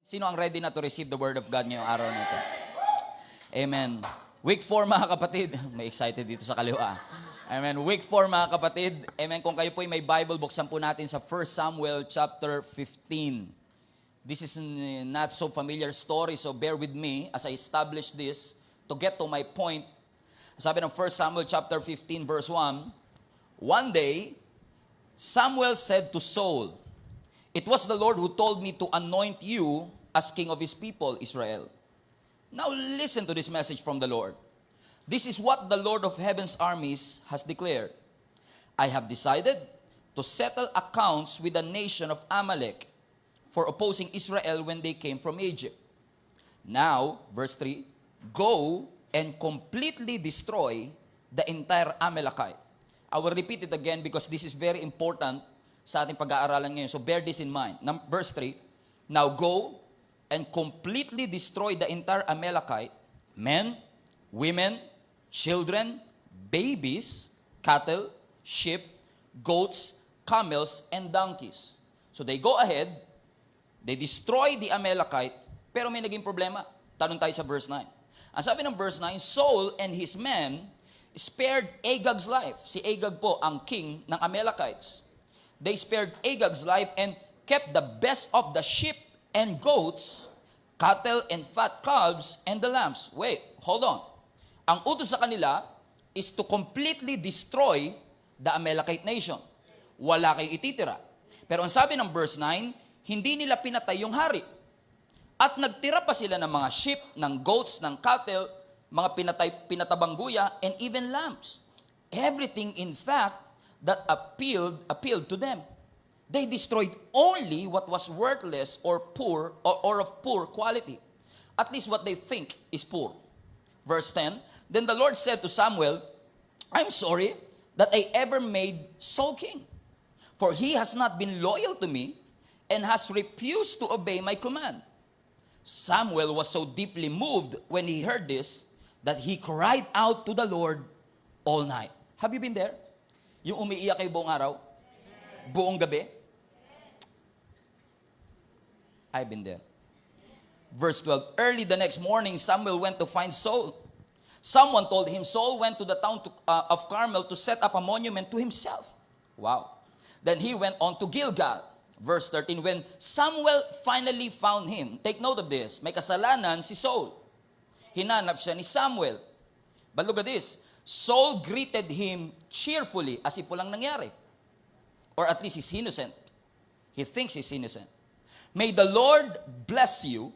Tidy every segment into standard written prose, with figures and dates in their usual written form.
Sino ang ready na to receive the word of God ngayong araw na ito? Amen. Week 4 mga kapatid. May excited dito sa kaliwa. Amen. Week 4 mga kapatid. Amen. Kung kayo po may Bible, buksan po natin sa 1 Samuel chapter 15. This is not so familiar story, so bear with me as I establish this to get to my point. Sabi ng 1 Samuel chapter 15 verse 1, one day, Samuel said to Saul, "It was the Lord who told me to anoint you as king of his people, Israel." Now listen to this message from the Lord. This is what the Lord of heaven's armies has declared. I have decided to settle accounts with the nation of Amalek for opposing Israel when they came from Egypt. Now, verse 3, go and completely destroy the entire Amalekite. I will repeat it again because this is very important sa ating pag-aaralan ngayon. So bear this in mind. Verse 3, now go and completely destroy the entire Amalekite, men, women, children, babies, cattle, sheep, goats, camels, and donkeys. So they go ahead, they destroy the Amalekite, pero may naging problema. Tanong tayo sa verse 9. Ang sabi ng verse 9, Saul and his men spared Agag's life. Si Agag po ang king ng Amalekites. They spared Agag's life and kept the best of the sheep and goats, cattle and fat calves, and the lambs. Wait, hold on. Ang utos sa kanila is to completely destroy the Amalekite nation. Wala kayong ititira. Pero ang sabi ng verse 9, hindi nila pinatay yung hari. At nagtira pa sila ng mga sheep, ng goats, ng cattle, mga pinatabang guya, and even lambs. Everything, in fact, that appealed to them. They destroyed only what was worthless or poor or of poor quality. At least what they think is poor. Verse 10, then the Lord said to Samuel, I'm sorry that I ever made Saul king, for he has not been loyal to me and has refused to obey my command. Samuel was so deeply moved when he heard this that he cried out to the Lord all night. Have you been there? Yung umiiyak kayo buong araw? Buong gabi? I've been there. Verse 12, early the next morning, Samuel went to find Saul. Someone told him Saul went to the town of Carmel to set up a monument to himself. Wow. Then he went on to Gilgal. Verse 13, when Samuel finally found him, take note of this, may kasalanan si Saul. Hinanap siya ni Samuel. But look at this, Saul greeted him cheerfully as if walang nangyari. Or at least he's innocent. He thinks he's innocent. May the Lord bless you,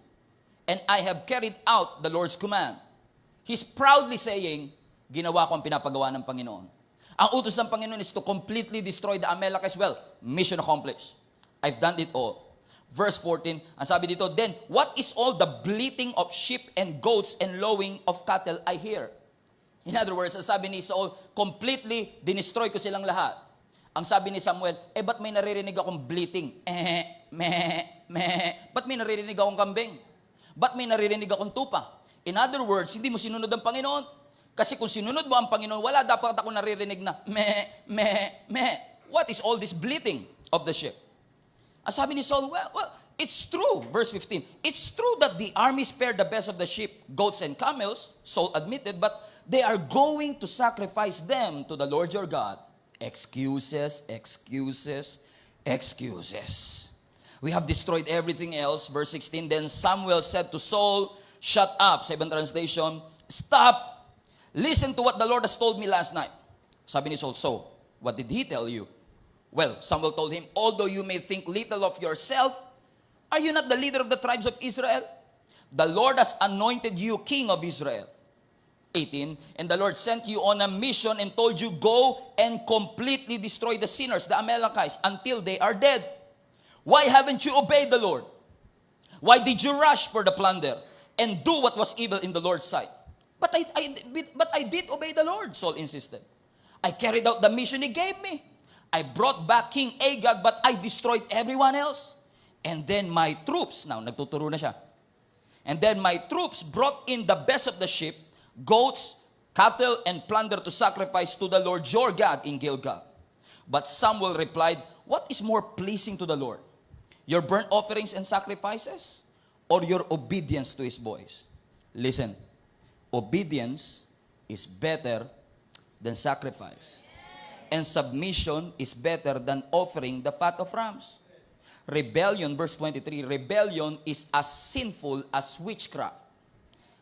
and I have carried out the Lord's command. He's proudly saying, ginawa ko ang pinapagawa ng Panginoon. Ang utos ng Panginoon is to completely destroy the Amalekites. Well, mission accomplished. I've done it all. Verse 14, ang sabi dito, then what is all the bleating of sheep and goats and lowing of cattle I hear? In other words, ang sabi ni Saul, completely dinestroy ko silang lahat. Ang sabi ni Samuel, ba't may naririnig akong bleating? Ba't may naririnig akong kambing? Ba't may naririnig akong tupa? In other words, hindi mo sinunod ang Panginoon. Kasi kung sinunod mo ang Panginoon, wala dapat ako naririnig na What is all this bleating of the sheep? Ang sabi ni Saul, well, it's true. Verse 15, it's true that the army spared the best of the sheep, goats, and camels, Saul admitted, but they are going to sacrifice them to the Lord your God. Excuses, excuses, excuses. We have destroyed everything else. Verse 16, then Samuel said to Saul, shut up. Sa ibang translation, stop. Listen to what the Lord has told me last night. Sabi ni Saul, so, what did he tell you? Well, Samuel told him, although you may think little of yourself, are you not the leader of the tribes of Israel? The Lord has anointed you king of Israel. 18, and the Lord sent you on a mission and told you, go and completely destroy the sinners, the Amalekites, until they are dead. Why haven't you obeyed the Lord? Why did you rush for the plunder and do what was evil in the Lord's sight? But I did obey the Lord, Saul insisted. I carried out the mission he gave me. I brought back King Agag, but I destroyed everyone else. And then my troops, now nagtuturo na siya. And then my troops brought in the best of the sheep, goats, cattle, and plunder to sacrifice to the Lord your God in Gilgal. But Samuel replied, what is more pleasing to the Lord? Your burnt offerings and sacrifices? or your obedience to His voice? Listen, obedience is better than sacrifice. And submission is better than offering the fat of rams. Rebellion, verse 23, rebellion is as sinful as witchcraft.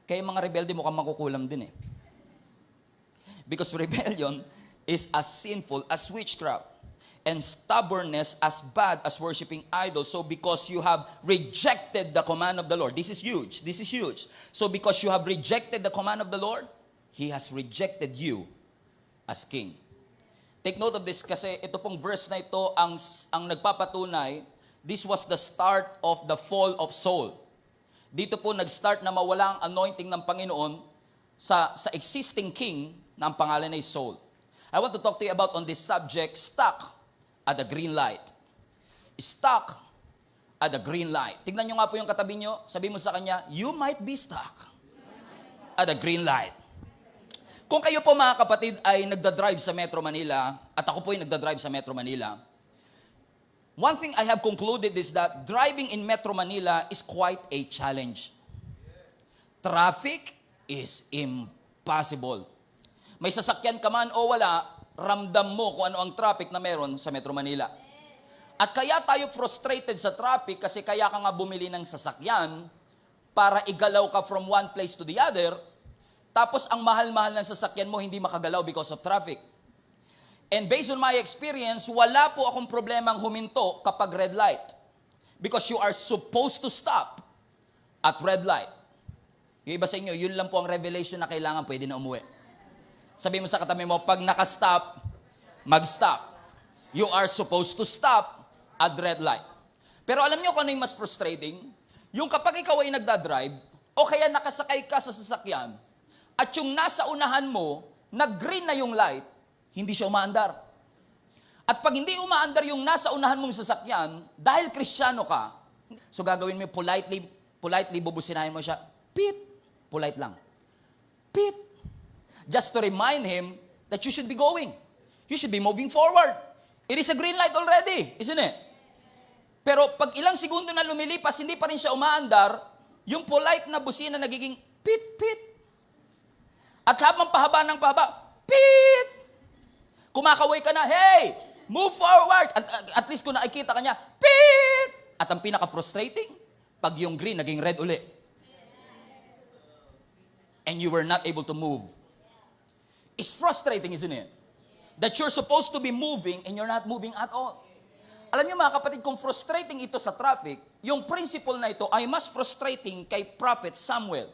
Kaya mga rebelde mukhang makukulam din eh. Because rebellion is as sinful as witchcraft. And stubbornness as bad as worshiping idols. So because you have rejected the command of the Lord, this is huge, this is huge. So because you have rejected the command of the Lord, He has rejected you as king. Take note of this kasi ito pong verse na ito ang nagpapatunay, this was the start of the fall of Saul. Dito po nag-start na mawala ang anointing ng Panginoon sa existing king na ang pangalan ay Saul. I want to talk to you about on this subject, stuck at the green light. Stuck at the green light. Tignan nyo nga po yung katabi nyo. Sabi mo sa kanya, you might be stuck at the green light. Kung kayo po mga kapatid ay nagdadrive sa Metro Manila, at ako po ay nagdadrive sa Metro Manila, one thing I have concluded is that driving in Metro Manila is quite a challenge. Traffic is impossible. May sasakyan ka man o wala, ramdam mo kung ano ang traffic na meron sa Metro Manila. At kaya tayo frustrated sa traffic kasi kaya ka nga bumili ng sasakyan para igalaw ka from one place to the other, tapos ang mahal-mahal ng sasakyan mo hindi makagalaw because of traffic. And based on my experience, wala po akong problemang huminto kapag red light. Because you are supposed to stop at red light. Yung iba sa inyo, yun lang po ang revelation na kailangan pwede na umuwi. Sabi mo sa katabi mo, pag nakastop, mag-stop. You are supposed to stop at red light. Pero alam niyo kung ano yung mas frustrating? Yung kapag ikaw ay nagdadrive, o kaya nakasakay ka sa sasakyan, at yung nasa unahan mo, nag-green na yung light, hindi siya umaandar. At pag hindi umaandar yung nasa unahan mong sasakyan, dahil Kristiyano ka, so gagawin mo politely bubusinahin mo siya, pit, polite lang. Pit. Just to remind him that you should be going. You should be moving forward. It is a green light already, isn't it? Pero pag ilang segundo na lumilipas, hindi pa rin siya umaandar, yung polite na busina nagiging pit, pit. At habang pahaba ng pahaba, pit! Kumakaway ka na, hey, move forward. At least kung nakikita ka niya, pit! At ang pinaka-frustrating, pag yung green naging red uli. And you were not able to move. It's frustrating, isn't it? That you're supposed to be moving and you're not moving at all. Alam niyo mga kapatid, kung frustrating ito sa traffic, yung principle na ito ay mas frustrating kay Prophet Samuel.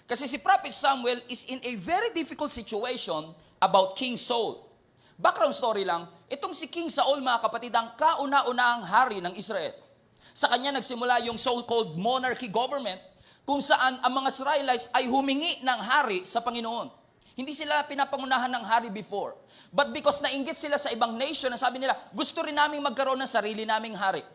Kasi si Prophet Samuel is in a very difficult situation about King Saul. Background story lang, itong si King Saul mga kapatid, ang kauna-unahang hari ng Israel. Sa kanya nagsimula yung so-called monarchy government, kung saan ang mga Israelites ay humingi ng hari sa Panginoon. Hindi sila pinapangunahan ng hari before. But because nainggit sila sa ibang nation, sabi nila, gusto rin naming magkaroon ng sarili naming hari.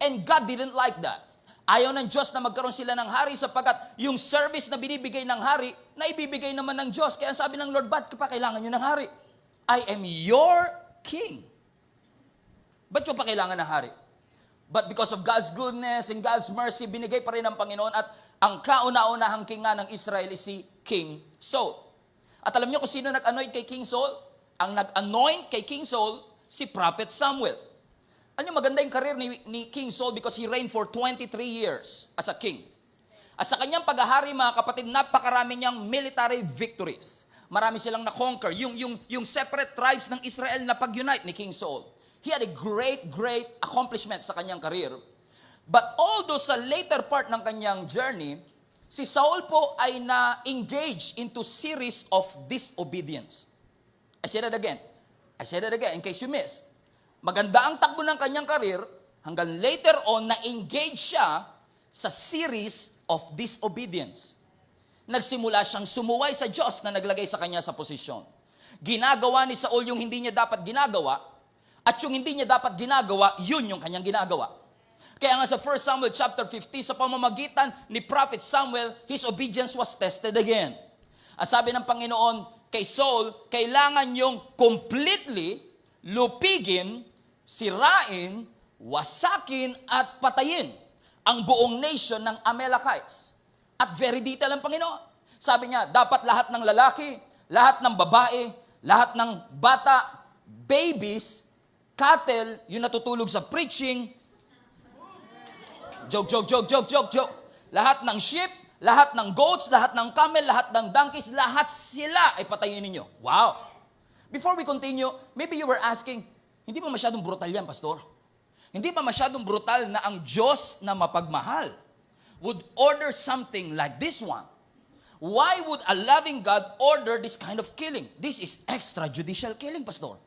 And God didn't like that. Ayaw ng Diyos na magkaroon sila ng hari sapagkat yung service na binibigay ng hari, na ibibigay naman ng Diyos. Kaya sabi ng Lord, ba't pa kailangan nyo ng hari? I am your king. Ba't nyo pa kailangan ng hari? But because of God's goodness and God's mercy, binigay pa rin ng Panginoon at ang kauna-unahang king nga ng Israel is si King Saul. At alam niyo kung sino nag-anoint kay King Saul? Ang nag-anoint kay King Saul, si Prophet Samuel. Ano maganda yung career ni King Saul because he reigned for 23 years as a king. At sa kanyang paghahari, mga kapatid, napakarami niyang military victories. Marami silang na-conquer. Yung separate tribes ng Israel na pag-unite ni King Saul. He had a great accomplishment sa kanyang career. But although sa later part ng kanyang journey, si Saul po ay na-engage into series of disobedience. I said that again, in case you missed. Maganda ang takbo ng kanyang career, hanggang later on, na-engage siya sa series of disobedience. Nagsimula siyang sumuway sa Diyos na naglagay sa kanya sa posisyon. Ginagawa ni Saul yung hindi niya dapat ginagawa, at yung hindi niya dapat ginagawa, yun yung kanyang ginagawa. Kaya nga sa 1 Samuel chapter 50, sa pamamagitan ni Prophet Samuel, his obedience was tested again. Ang sabi ng Panginoon kay Saul, kailangan niyong completely lupigin, sirain, wasakin, at patayin ang buong nation ng Amalekites. At very detail ang Panginoon. Sabi niya, dapat lahat ng lalaki, lahat ng babae, lahat ng bata, babies, cattle, yung natutulog sa preaching, joke. Lahat ng sheep, lahat ng goats, lahat ng camel, lahat ng donkeys, lahat sila ay patayin ninyo. Wow! Before we continue, maybe you were asking, hindi ba masyadong brutal yan, Pastor? Hindi ba masyadong brutal na ang Diyos na mapagmahal would order something like this one? Why would a loving God order this kind of killing? This is extrajudicial killing, Pastor.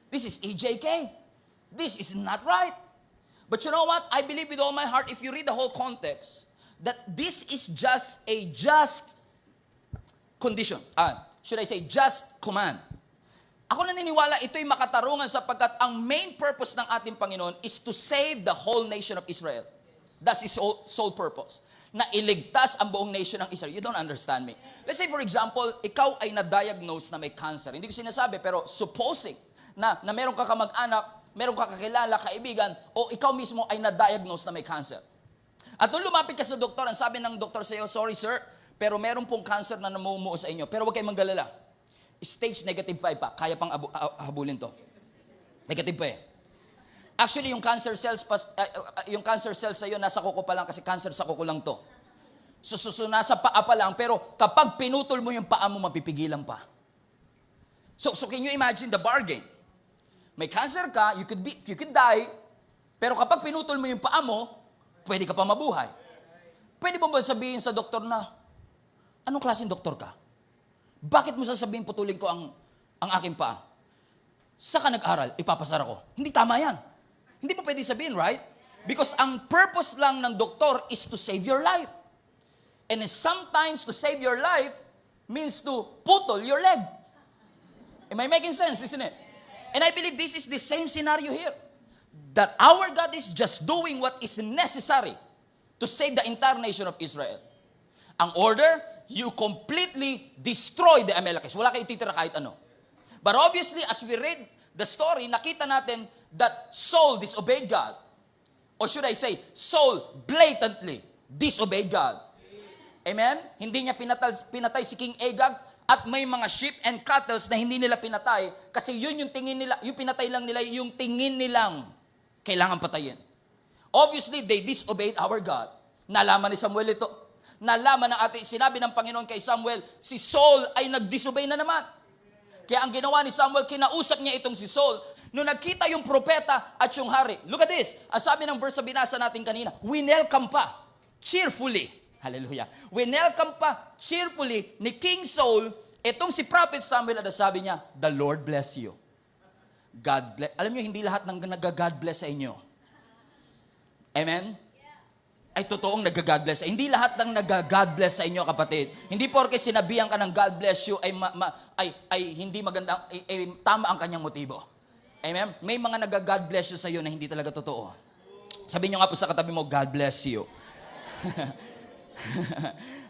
This is EJK. This is not right. But you know what? I believe with all my heart, if you read the whole context, that this is just a just condition. Should I say just command? Ako naniniwala ito'y makatarungan sapagkat ang main purpose ng ating Panginoon is to save the whole nation of Israel. That's His sole purpose. Na iligtas ang buong nation ng Israel. You don't understand me. Let's say for example, ikaw ay na-diagnose na may cancer. Hindi ko sinasabi, pero supposing na meron ka kamag-anak, meron ka kakilala, kaibigan, o ikaw mismo ay na-diagnose na may cancer. At nung lumapit ka sa doktor, ang sabi ng doktor sa iyo, sorry sir, pero meron pong cancer na namumuo sa inyo. Pero huwag kayong manggalala. Stage negative 5 pa. Kaya pang habulin to. Negative pa eh. Actually, yung cancer cells sa iyo, nasa kuko pa lang kasi cancer sa kuko lang to. So nasa paa pa lang, pero kapag pinutol mo yung paa mo, mapipigilan pa. So can you imagine the bargain? May cancer ka, you could die, pero kapag pinutol mo yung paa mo, pwede ka pa mabuhay. Pwede mo ba sabihin sa doktor na, anong klaseng doktor ka? Bakit mo sasabihin putulin ko ang aking paa? Sa ka nag-aral, ipapasara ko. Hindi tama yan. Hindi mo pwede sabihin, right? Because ang purpose lang ng doktor is to save your life. And sometimes to save your life means to putol your leg. Am I making sense, isn't it? And I believe this is the same scenario here. That our God is just doing what is necessary to save the entire nation of Israel. Ang order, you completely destroy the Amalekites. Wala kayo titira kahit ano. But obviously, as we read the story, nakita natin that Saul disobeyed God. Or should I say, Saul blatantly disobeyed God. Amen? Hindi niya pinatay si King Agag. At may mga sheep and cattle na hindi nila pinatay kasi yun yung tingin nila, yung pinatay lang nila, yung tingin nilang kailangan patayin. Obviously, they disobeyed our God. Nalaman ni Samuel ito. Nalaman ng sinabi ng Panginoon kay Samuel, si Saul ay nag-disobey na naman. Kaya ang ginawa ni Samuel, kinausap niya itong si Saul. Nung nagkita yung propeta at yung hari, look at this, ang sabi ng verse na binasa natin kanina, winelcome pa, cheerfully. Hallelujah. Winelcome pa cheerfully ni King Saul, itong si Prophet Samuel, at sabi niya, the Lord bless you. God bless. Alam niyo, hindi lahat ng nag-God bless sa inyo. Amen? Ay totoong nag-God bless. Hindi lahat ng nag-God bless sa inyo, kapatid. Hindi porke sinabihan ka ng God bless you ay hindi maganda, ay tama ang kanyang motibo. Amen? May mga nag-God bless you sa iyo na hindi talaga totoo. Sabi niyo nga po sa katabi mo, God bless you.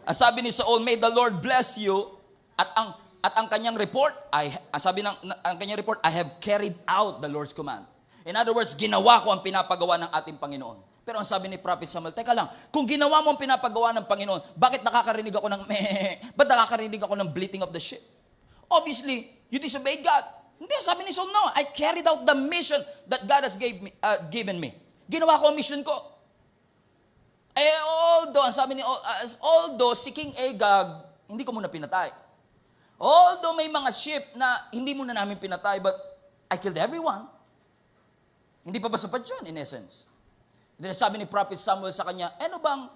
Ang sabi ni Saul, may the Lord bless you, at ang kanyang report, ang kanyang report, I have carried out the Lord's command. In other words, ginawa ko ang pinapagawa ng ating Panginoon. Pero ang sabi ni Prophet Samuel, teka lang, kung ginawa mo ang pinapagawa ng Panginoon, bakit nakakarinig ako ng ba't nakakarinig ako ng bleating of the sheep? Obviously, you disobeyed God. Hindi, sabi ni Saul, no, I carried out the mission that God has given me. Ginawa ko ang mission ko. Although si King Agag, hindi ko muna pinatay. Although may mga sheep na hindi muna namin pinatay, but I killed everyone. Hindi pa ba sapat yun, in essence? Then sabi ni Prophet Samuel sa kanya, ano bang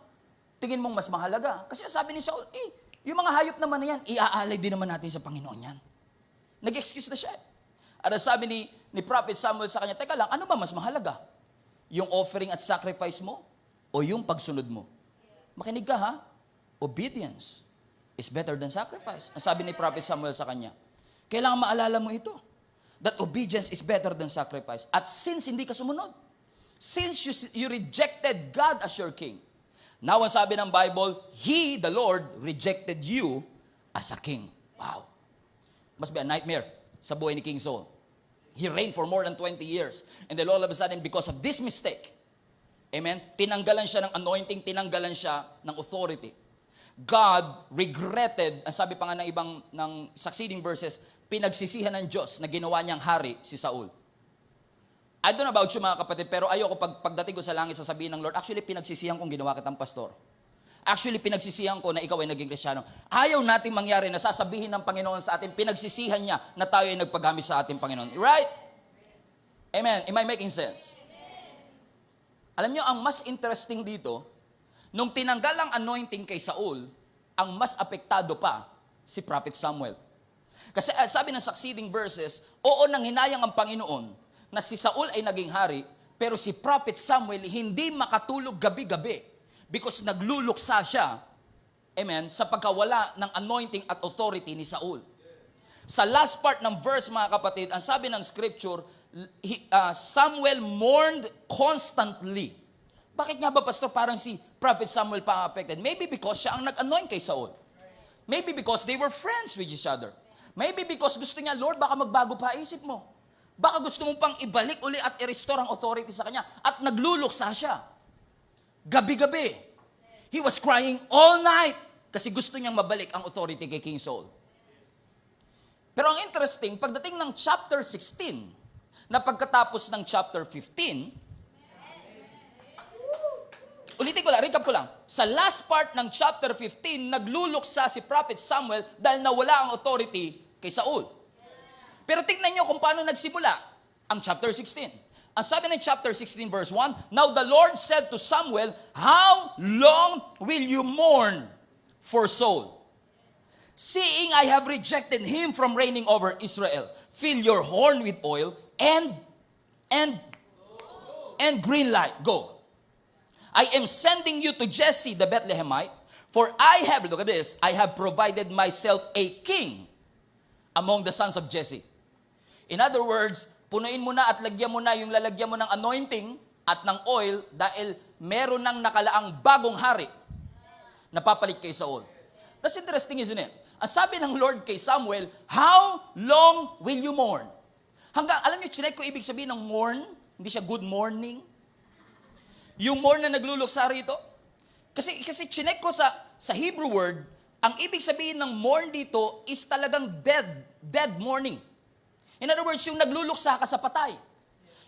tingin mong mas mahalaga? Kasi sabi ni Saul, yung mga hayop naman na yan, iaalay din naman natin sa Panginoon yan. Nag-excuse na siya. At sabi ni Prophet Samuel sa kanya, teka lang, ano ba mas mahalaga? Yung offering at sacrifice mo? O yung pagsunod mo? Makinig ka ha? Obedience is better than sacrifice. Ang sabi ni Prophet Samuel sa kanya, kailangan maalala mo ito. That obedience is better than sacrifice. At since hindi ka sumunod, since you rejected God as your king, now ang sabi ng Bible, He, the Lord, rejected you as a king. Wow. Must be a nightmare sa buhay ni King Saul. He reigned for more than 20 years. And then all of a sudden, because of this mistake, Amen? Tinanggalan siya ng anointing, tinanggalan siya ng authority. God regretted, ang sabi pa nga ng ibang ng succeeding verses, pinagsisihan ng Diyos na ginawa niyang hari si Saul. I don't know about you mga kapatid, pero ayoko pagdating ko sa langit sasabihin ng Lord, actually pinagsisihan kong ginawa kitang pastor. Actually pinagsisihan ko na ikaw ay naging Kristiyano. Ayaw nating mangyari na sasabihin ng Panginoon sa atin, pinagsisihan niya na tayo ay nagpagamit sa ating Panginoon. Right? Amen. Am I making sense? Alam niyo, ang mas interesting dito, nung tinanggal ang anointing kay Saul, ang mas apektado pa si Prophet Samuel. Kasi sabi ng succeeding verses, oo nang hinayang ang Panginoon na si Saul ay naging hari, pero si Prophet Samuel hindi makatulog gabi-gabi because nagluluksa siya, amen, sa pagkawala ng anointing at authority ni Saul. Sa last part ng verse, mga kapatid, ang sabi ng scripture, Samuel mourned constantly. Bakit nga ba, Pastor, parang si Prophet Samuel pa affected? Maybe because siya ang nag-anoint kay Saul. Maybe because they were friends with each other. Maybe because gusto niya, Lord, baka magbago pa isip mo. Baka gusto mo pang ibalik uli at i-restore ang authority sa kanya. At nagluluksa siya. Gabi-gabi. He was crying all night kasi gusto niyang mabalik ang authority kay King Saul. Pero ang interesting, pagdating ng chapter 16, na pagkatapos ng chapter 15, ulitin ko lang, recap ko lang. Sa last part ng chapter 15, nagluluksa si Prophet Samuel dahil nawala ang authority kay Saul. Pero tingnan niyo kung paano nagsimula ang chapter 16. Ang sabi ng chapter 16 verse 1, Now the Lord said to Samuel, How long will you mourn for Saul? Seeing I have rejected him from reigning over Israel, fill your horn with oil and green light. Go. I am sending you to Jesse the Bethlehemite, for I have, look at this, I have provided myself a king among the sons of Jesse. In other words, punuin mo na at lagyan mo na yung lalagyan mo ng anointing at ng oil dahil meron ng nakalaang bagong hari na papalit kay Saul. That's interesting, isn't it? Ang sabi ng Lord kay Samuel, How long will you mourn? Hanggang, alam niyo, chinek ko ibig sabihin ng mourn, hindi siya good morning. Yung mourn na nagluluksa rito. Kasi chinek ko sa Hebrew word, ang ibig sabihin ng mourn dito is talagang dead mourning. In other words, yung nagluluksa ka sa patay.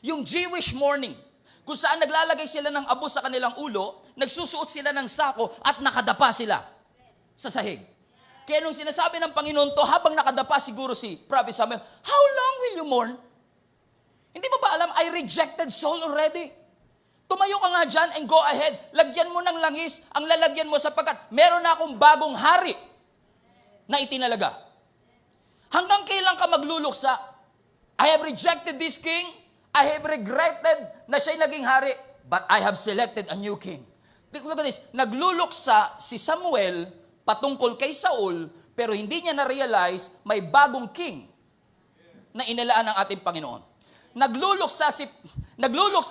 Yung Jewish mourning, kung saan naglalagay sila ng abo sa kanilang ulo, nagsusuot sila ng sako at nakadapa sila sa sahig. Kaya nung sinasabi ng Panginoon to, habang nakadapa siguro si Prophet Samuel, How long will you mourn? Hindi mo ba alam, I rejected Saul already. Tumayo ka nga dyan and go ahead. Lagyan mo ng langis ang lalagyan mo sapagkat meron na akong bagong hari na itinalaga. Hanggang kailan ka magluluksa? I have rejected this king. I have regretted na siya'y naging hari. But I have selected a new king. Look at this. Nagluluksa si Samuel patungkol kay Saul, pero hindi niya na-realize may bagong king na inilaan ng ating Panginoon. Nagluluksa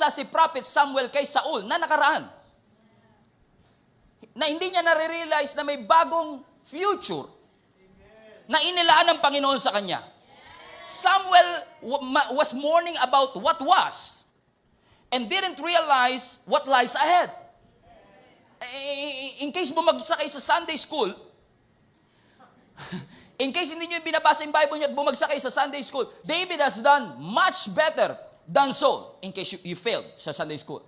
si Prophet Samuel kay Saul na nakaraan. Na hindi niya na-realize na may bagong future na inilaan ng Panginoon sa kanya. Samuel was mourning about what was and didn't realize what lies ahead. In case bumagsak kayo sa Sunday school, in case hindi nyo binabasa yung Bible nyo at bumagsak kayo sa Sunday school, David has done much better than Saul, in case you failed sa Sunday school.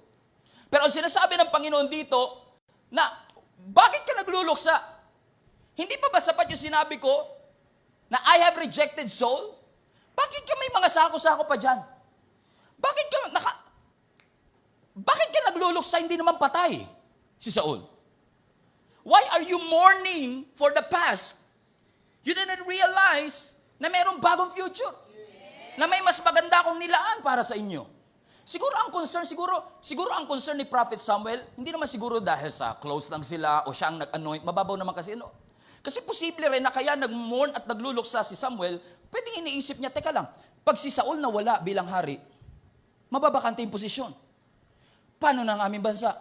Pero ang sinasabi ng Panginoon dito, na bakit ka nagluluksa? Hindi pa ba sapat yung sinabi ko na I have rejected Saul? Bakit ka may mga sako-sako pa dyan? Bakit ka nagluluksa hindi naman patay si Saul? Why are you mourning for the past? You didn't realize na mayroong bagong future. Na may mas maganda akong nilaan para sa inyo. Siguro ang concern ni Prophet Samuel, hindi naman siguro dahil sa close lang sila o siya ang nag-anoint, mababaw naman kasi Kasi posible rin na kaya nag-mourn at nagluluksa si Samuel, pwedeng iniisip niya, teka lang, pag si Saul nawala bilang hari, mababakante yung posisyon. Paano na ang aming bansa?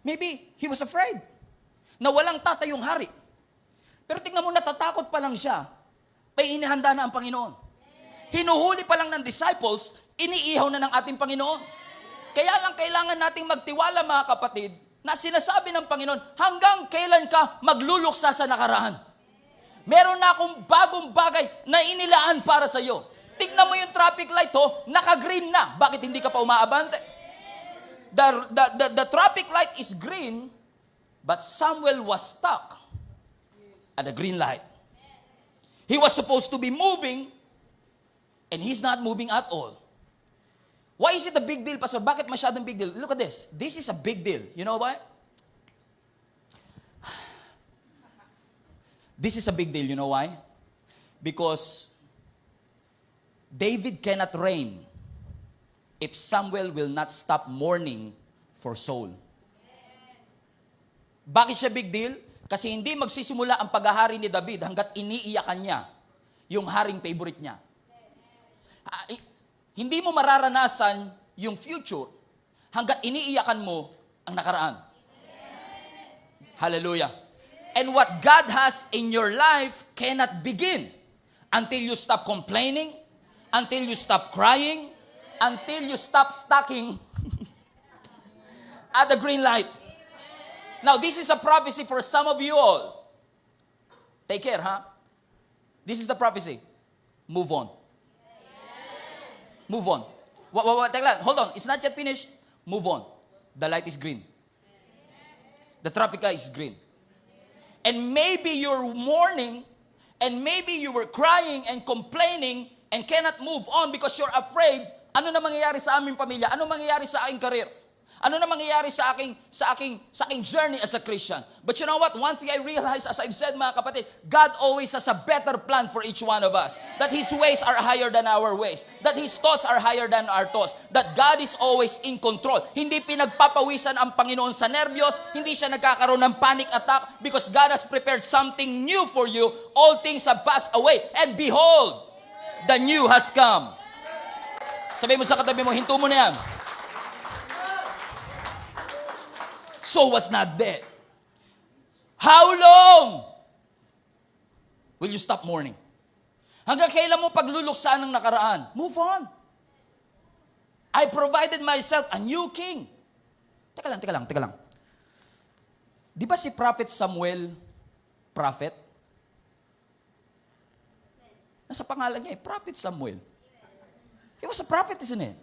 Maybe he was afraid na walang tatayong hari. Pero tingnan mo, natatakot pa lang siya, may inihanda na ang Panginoon. Hinuhuli pa lang ng disciples, iniihaw na ng ating Panginoon. Kaya lang kailangan nating magtiwala mga kapatid, na sinasabi ng Panginoon, hanggang kailan ka magluluksa sa nakaraan? Meron na akong bagong bagay na inilaan para sa iyo. Tignan mo yung traffic light, naka-green na. Bakit hindi ka pa umaabante? The traffic light is green, but Samuel was stuck at the green light. He was supposed to be moving, and he's not moving at all. Why is it a big deal, Pastor? Bakit masyadong big deal? Look at this. This is a big deal. You know why? This is a big deal. You know why? Because David cannot reign if Samuel will not stop mourning for Saul. Bakit siya big deal? Kasi hindi magsisimula ang paghahari ni David hanggat iniiyakan niya yung haring favorite niya. Hindi mo mararanasan yung future hanggat iniiyakan mo ang nakaraan. Hallelujah. And what God has in your life cannot begin until you stop complaining, until you stop crying, until you stop stocking at the green light. Now, this is a prophecy for some of you all. Take care, huh? This is the prophecy. Move on. Move on. Teka lang, hold on. It's not yet finished. Move on. The light is green. The traffic light is green. And maybe you're mourning, and maybe you were crying and complaining and cannot move on because you're afraid, ano na mangyayari sa aming pamilya? Ano mangyayari sa aking career? Ano na mangyayari sa aking journey as a Christian? But you know what? One thing I realized, as I've said mga kapatid, God always has a better plan for each one of us. That His ways are higher than our ways. That His thoughts are higher than our thoughts. That God is always in control. Hindi pinagpapawisan ang Panginoon sa nervyos. Hindi siya nagkakaroon ng panic attack because God has prepared something new for you. All things have passed away. And behold, the new has come. Sabi mo sa katabi mo, hinto mo na yan. So was not dead. How long will you stop mourning? Hanggang kailan mo pagluluksaan ng nakaraan? Move on. I provided myself a new king. Teka lang. Di ba si Prophet Samuel, prophet? Nasa pangalan niya Prophet Samuel. He was a prophet, isn't it?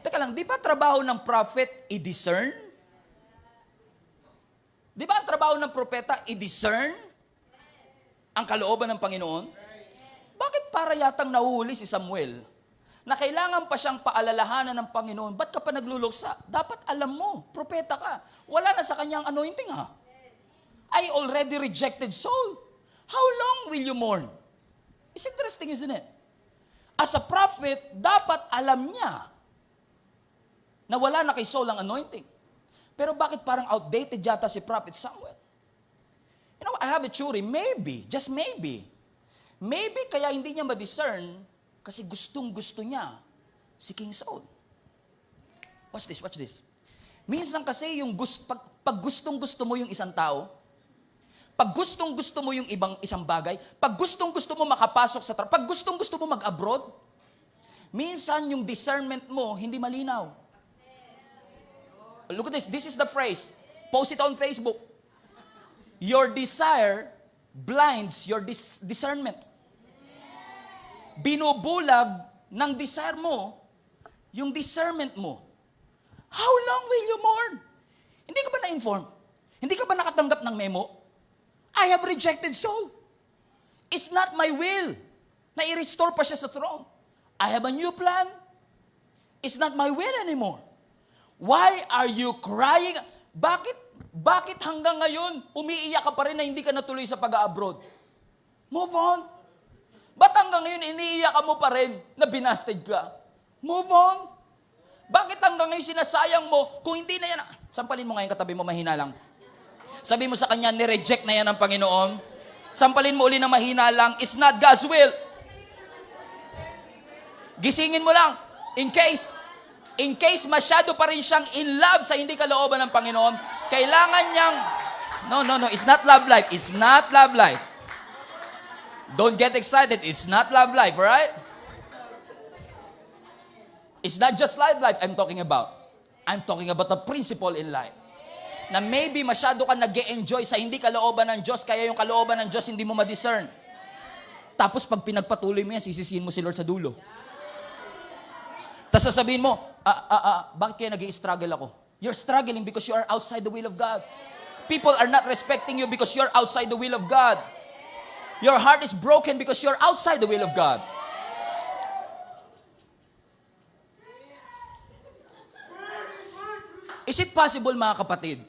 Teka lang, di ba trabaho ng prophet i-discern? Di ba ang trabaho ng propeta, i-discern ang kalooban ng Panginoon? Bakit para yatang nahuhuli si Samuel na kailangan pa siyang paalalahanan ng Panginoon? Ba't ka pa nagluluksa? Dapat alam mo, propeta ka. Wala na sa kanyang anointing ha. I already rejected Saul. How long will you mourn? It's interesting, isn't it? As a prophet, dapat alam niya na wala na kay Saul ang anointing. Pero bakit parang outdated yata si Prophet Samuel? You know, I have a theory, maybe, just maybe kaya hindi niya ma-discern kasi gustong-gusto niya si King Saul. Watch this. Minsan kasi pag gustong-gusto mo yung isang tao, pag gustong-gusto mo yung isang bagay, pag gustong-gusto mo makapasok sa trabaho, pag gustong-gusto mo mag-abroad, minsan yung discernment mo hindi malinaw. Look at this. This is the phrase. Post it on Facebook. Your desire blinds your discernment. Binubulag ng desire mo yung discernment mo. How long will you mourn? Hindi ka ba na-inform? Hindi ka ba nakatanggap ng memo? I have rejected Saul. It's not my will na i-restore pa siya sa throne. I have a new plan. It's not my will anymore. Why are you crying? Bakit hanggang ngayon umiiyak ka pa rin na hindi ka natuloy sa pag-abroad? Move on. Ba't hanggang ngayon iniiyak ka mo pa rin na binasted ka? Move on. Bakit hanggang ngayon sinasayang mo kung hindi na yan? Sampalin mo ngayon katabi mo, mahina lang. Sabi mo sa kanya, nireject na yan ng Panginoon. Sampalin mo uli ng mahina lang, it's not God's will. Gisingin mo lang, in case masyado pa rin siyang in love sa hindi kalooban ng Panginoon, kailangan niyang, no, it's not love life. It's not love life. Don't get excited. It's not love life, right? It's not just love life I'm talking about. I'm talking about the principle in life. Na maybe masyado ka nag-e-enjoy sa hindi kalooban ng Diyos, kaya yung kalooban ng Diyos hindi mo ma-discern. Tapos pag pinagpatuloy mo yan, sisisihin mo si Lord sa dulo. Tapos sasabihin mo, bakit kaya nag-i-struggle ako? You're struggling because you are outside the will of God. People are not respecting you because you're outside the will of God. Your heart is broken because you're outside the will of God. Is it possible, mga kapatid?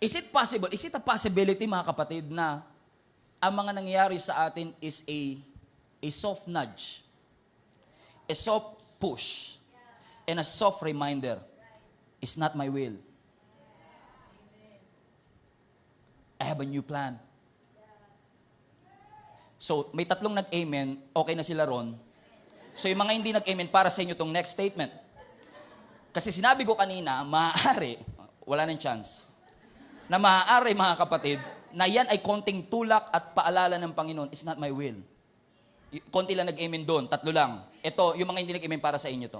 Is it possible? Is it a possibility, mga kapatid, na ang mga nangyayari sa atin is a soft nudge, a soft push, and a soft reminder, it's not my will. I have a new plan. So, may tatlong nag-amen, okay na sila ron. So, yung mga hindi nag-amen, para sa inyo tong next statement. Kasi sinabi ko kanina, maaari, wala nang chance, na maaari, mga kapatid, na yan ay konting tulak at paalala ng Panginoon, it's not my will. Konti lang nag-amen doon, tatlo lang. Ito, yung mga hindi nag-amen, para sa inyo to.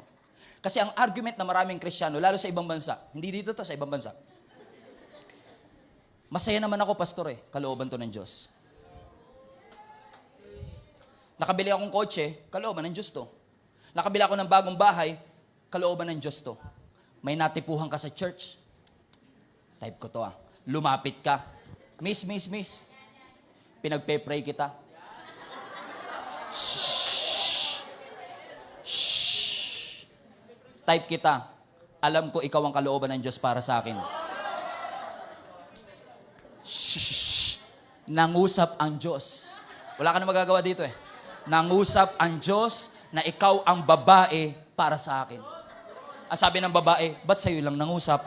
Kasi ang argument na maraming Kristiyano, lalo sa ibang bansa, hindi dito to, sa ibang bansa. Masaya naman ako, pastor kalooban to ng Diyos. Nakabili akong kotse, kalooban ng Diyos to. Nakabili ako ng bagong bahay, kalooban ng Diyos to. May natipuhan ka sa church. Type ko to Lumapit ka. Miss. Pinagpe-pray kita. Shh. Type kita. Alam ko ikaw ang kalooban ng Diyos para sa akin. Shh. Nangusap ang Diyos. Wala ka na magagawa dito Nangusap ang Diyos na ikaw ang babae para sa akin. Ang sabi ng babae, ba't sa'yo lang nangusap?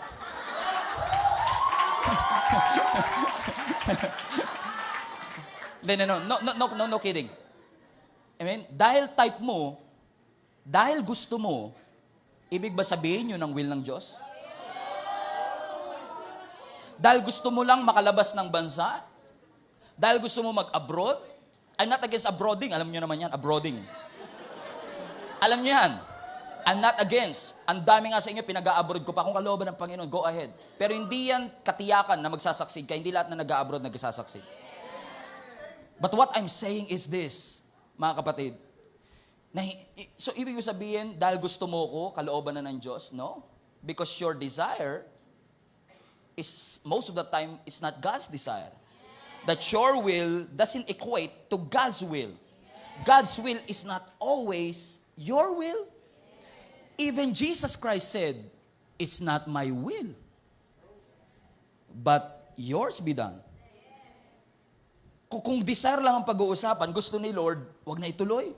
No kidding. I mean, dahil type mo, dahil gusto mo, ibig ba sabihin yun ang will ng Diyos? Dahil gusto mo lang makalabas ng bansa? Dahil gusto mo mag-abroad? I'm not against abroading. Alam niyo naman yan, abroading. Alam niyo yan. I'm not against. Ang dami nga sa inyo, pinag-a-abroad ko pa. Kung kalooban ng Panginoon, go ahead. Pero hindi yan katiyakan na magsasucceed ka. Hindi lahat na nag-a-abroad nagsusucceed. But what I'm saying is this, mga kapatid. So, ibig sabihin, dahil gusto mo ko, kalooban na ng Diyos? No. Because your desire is, most of the time, it's not God's desire. That your will doesn't equate to God's will. God's will is not always your will. Even Jesus Christ said, it's not my will, but yours be done. Kung desire lang ang pag-uusapan, gusto ni Lord, wag na ituloy.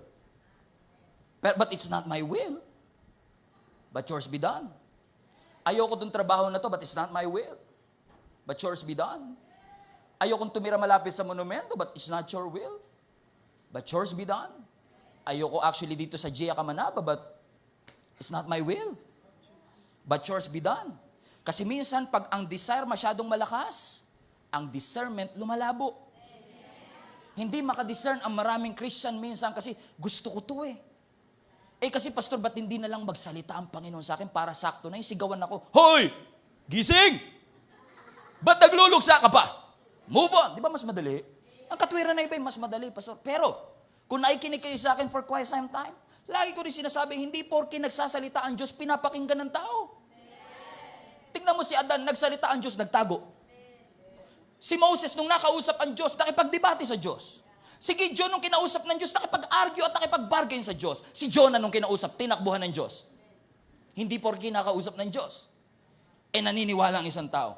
But it's not my will, but yours be done. Ayoko tong trabaho na to, but it's not my will, but yours be done. Ayokong tumira malapit sa monumento, but it's not your will. But yours be done. Ayoko actually dito sa Gia Kamanaba, but it's not my will. But yours be done. Kasi minsan, pag ang desire masyadong malakas, ang discernment lumalabo. Hindi makadiscern ang maraming Christian minsan kasi gusto ko to kasi pastor, ba't hindi na lang magsalita ang Panginoon sa akin para sakto na yung sigawan ako? Hoy! Gising! Ba't nagluluksa ka pa? Move on. Di ba mas madali? Ang katwiran na iba mas madali, pastor. Pero, kung nakikinig kayo sa akin for quite some time, lagi ko rin sinasabi, hindi porke nagsasalita ang Diyos, pinapakinggan ng tao. Tingnan mo si Adan, nagsalita ang Diyos, nagtago. Si Moses, nung nakausap ang Diyos, nakipagdebate sa Diyos. Si Gideon, nung kinausap ng Diyos, nakipag-argue at nakipag-bargain sa Diyos. Si Jonah, nung kinausap, tinakbuhan ng Diyos. Hindi porke nakausap ng Diyos. Naniniwala ang isang tao.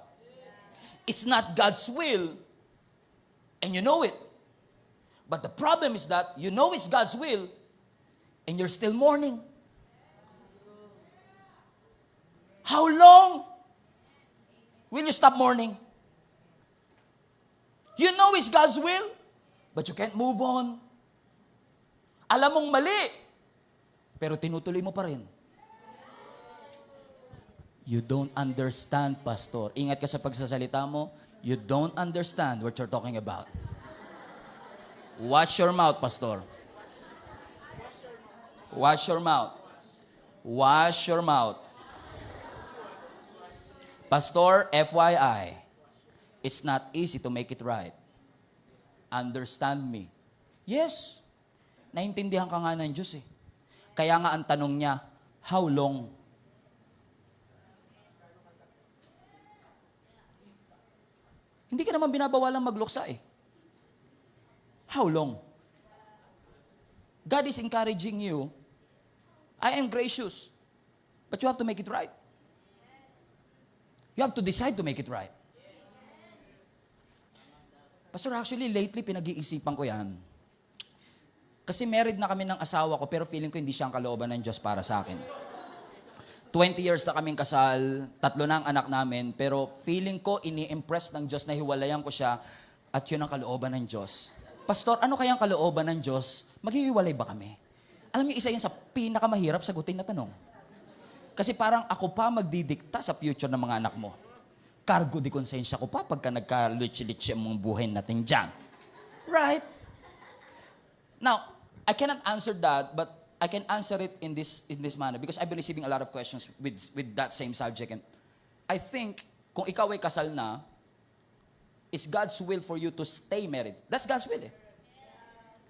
It's not God's will, and you know it. But the problem is that you know it's God's will, and you're still mourning. How long will you stop mourning? You know it's God's will, but you can't move on. Alam mong mali, pero tinutuloy mo pa rin. You don't understand, pastor. Ingat ka sa pagsasalita mo. You don't understand what you're talking about. Watch your mouth, pastor. Watch your mouth. Wash your mouth. Pastor, FYI, it's not easy to make it right. Understand me. Yes, naintindihan ka nga ng Diyos eh. Kaya nga ang tanong niya, how long? Hindi ka naman binabawalang magluksa eh. How long? God is encouraging you. I am gracious. But you have to make it right. You have to decide to make it right. Pastor, actually, lately, pinag-iisipan ko yan. Kasi married na kami ng asawa ko, pero feeling ko hindi siya ang kalooban ng Diyos para sa akin. 20 years na kaming kasal, 3 na ang anak namin, pero feeling ko, ini-impress ng Diyos na hiwalayan ko siya, at yun ang kalooban ng Diyos. Pastor, ano kaya ang kalooban ng Diyos? Maghihiwalay ba kami? Alam niyo, isa yun sa pinakamahirap sagutin na tanong. Kasi parang ako pa magdidikta sa future ng mga anak mo. Cargo di konsensya ko pa pagka nagka-litsi-litsi ang mga buhay natin dyan. Right? Now, I cannot answer that, but I can answer it in this manner because I've been receiving a lot of questions with that same subject. And I think, kung ikaw ay kasal na, it's God's will for you to stay married. That's God's will eh.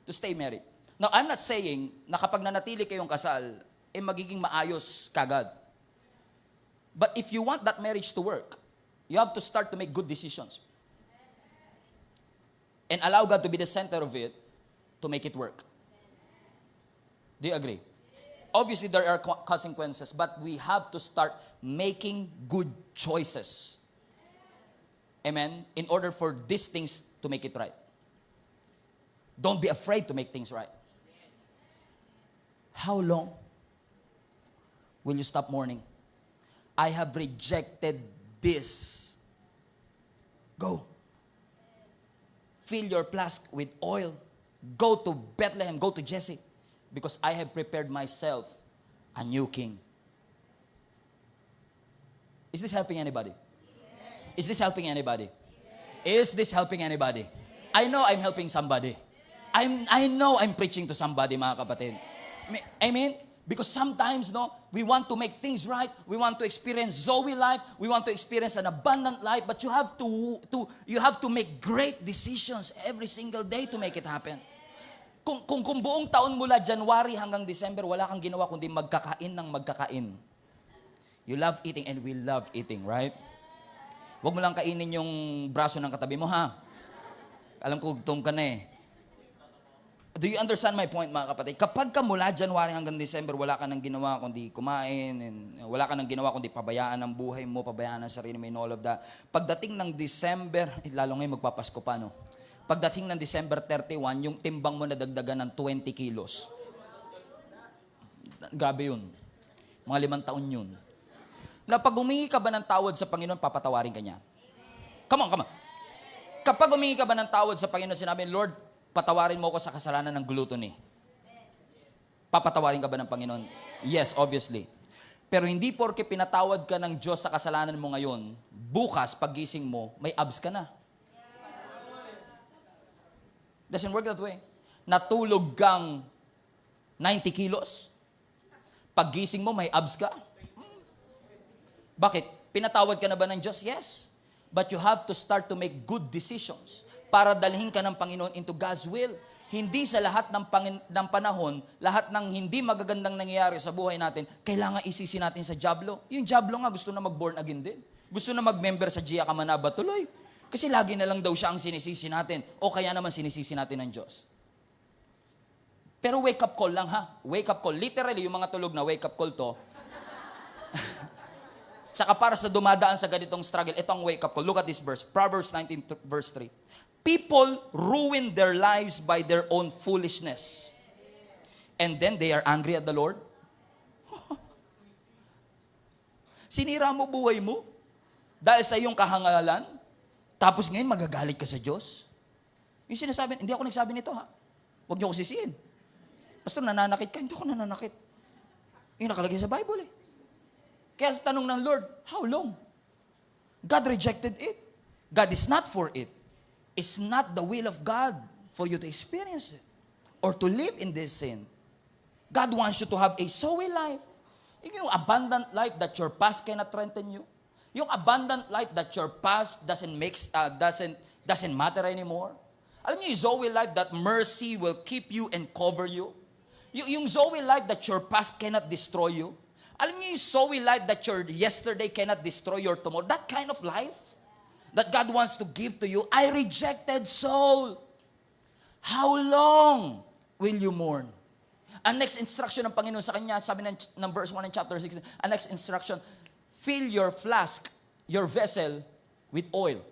To stay married. Now, I'm not saying na kapag nanatili kayong kasal, eh magiging maayos kagad. But if you want that marriage to work, you have to start to make good decisions. And allow God to be the center of it to make it work. Do you agree? Obviously, there are consequences, but we have to start making good choices. Amen? In order for these things to make it right. Don't be afraid to make things right. How long will you stop mourning? I have rejected this. Go. Fill your flask with oil. Go to Bethlehem. Go to Jesse. Because I have prepared myself a new king. Is this helping anybody? Is this helping anybody? Is this helping anybody? I know I'm helping somebody. I know I'm preaching to somebody, mga kapatid. Amen? Because sometimes, no, we want to make things right. We want to experience Zoe life. We want to experience an abundant life. But you have to make great decisions every single day to make it happen. Kung buong taon mula January hanggang December, wala kang ginawa kundi magkakain ng magkakain. You love eating and we love eating, right? Huwag mo lang kainin yung braso ng katabi mo, ha? Alam ko, gutom ka na eh. Do you understand my point, mga kapatid? Kapag ka mula January hanggang December, wala ka nang ginawa kundi kumain, and wala ka nang ginawa kundi pabayaan ang buhay mo, pabayaan ang sarili mo, and all of that. Pagdating ng December, lalo ngayon magpapasko pa, no? Pagdating ng December 31, yung timbang mo nadagdagan ng 20 kilos. Grabe yun. Mga 5 taon yun. Na pag humingi ka ba ng tawad sa Panginoon, papatawarin ka niya. Come on. Kapag humingi ka ba ng tawad sa Panginoon, sinabi, Lord, patawarin mo ko sa kasalanan ng gluttony. Papatawarin ka ba ng Panginoon? Yes, obviously. Pero hindi porke pinatawad ka ng Diyos sa kasalanan mo ngayon, bukas, paggising mo, may abs ka na. Doesn't work that way. Natulog kang 90 kilos. Paggising mo, may abs ka. Bakit? Pinatawad ka na ba ng Diyos? Yes. But you have to start to make good decisions para dalhin ka ng Panginoon into God's will. Hindi sa lahat ng panahon, lahat ng hindi magagandang nangyayari sa buhay natin, kailangan isisi natin sa Diablo. Yung Diablo nga gusto na mag-born again din. Gusto na mag-member sa Gia Kamanaba tuloy. Kasi lagi na lang daw siya ang sinisisi natin. O kaya naman sinisisi natin ng Diyos. Pero wake up call lang ha. Wake up call. Literally, yung mga tulog na wake up call to. Saka para sa dumadaan sa ganitong struggle, ito ang wake up call. Look at this verse. Proverbs 19 verse 3. People ruin their lives by their own foolishness. And then they are angry at the Lord. Sinira mo buhay mo dahil sa iyong kahangalan. Tapos ngayon magagalit ka sa Diyos. Yung sinasabi, hindi ako nagsabi nito ha. Huwag niyo ko sisihin. Pastor, nananakit ka. Hindi ako nananakit. Yung nakalagay sa Bible eh. Kaya sa tanong ng Lord, how long? God rejected it. God is not for it. It's not the will of God for you to experience it or to live in this sin. God wants you to have a Zoe life. Yung abundant life that your past cannot threaten you. Yung abundant life that your past doesn't matter anymore. Alam niyo yung Zoe life that mercy will keep you and cover you. Yung Zoe life that your past cannot destroy you. Alam niyo yung Zoe life that your yesterday cannot destroy your tomorrow. That kind of life that God wants to give to you. I rejected soul. How long will you mourn? Ang next instruction ng Panginoon sa kanya, sabi ng verse 1 in chapter 16, ang next instruction, fill your flask, your vessel, with oil.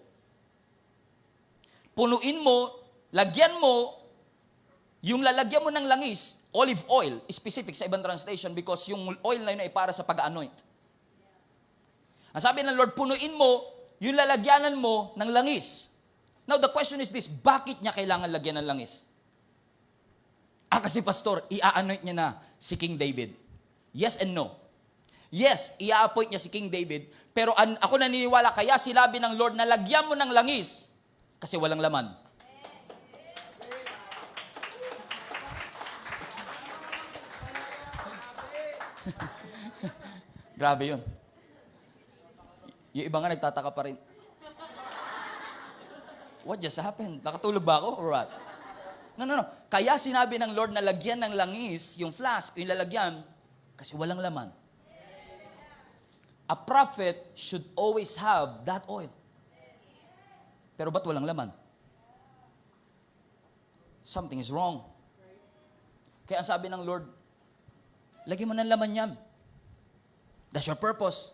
Punuin mo, lagyan mo, yung lalagyan mo ng langis, olive oil, specific sa ibang translation because yung oil na yun ay para sa pag-anoint. Ang sabi ng Lord, punuin mo, yung lalagyanan mo ng langis. Now the question is this, bakit niya kailangan lagyan ng langis? Kasi pastor, i-anoint niya na si King David. Yes and no. Yes, i-appoint niya si King David, pero ako naniniwala, kaya sinabi ng Lord na lagyan mo ng langis, kasi walang laman. Grabe yun. Yung iba nga nagtataka pa rin. What just happened? Nakatulog ba ako or what? No. Kaya sinabi ng Lord na lagyan ng langis, yung flask, yung lalagyan, kasi walang laman. A prophet should always have that oil. Pero ba't walang laman? Something is wrong. Kaya sabi ng Lord, lagyan mo ng laman yan. That's your purpose.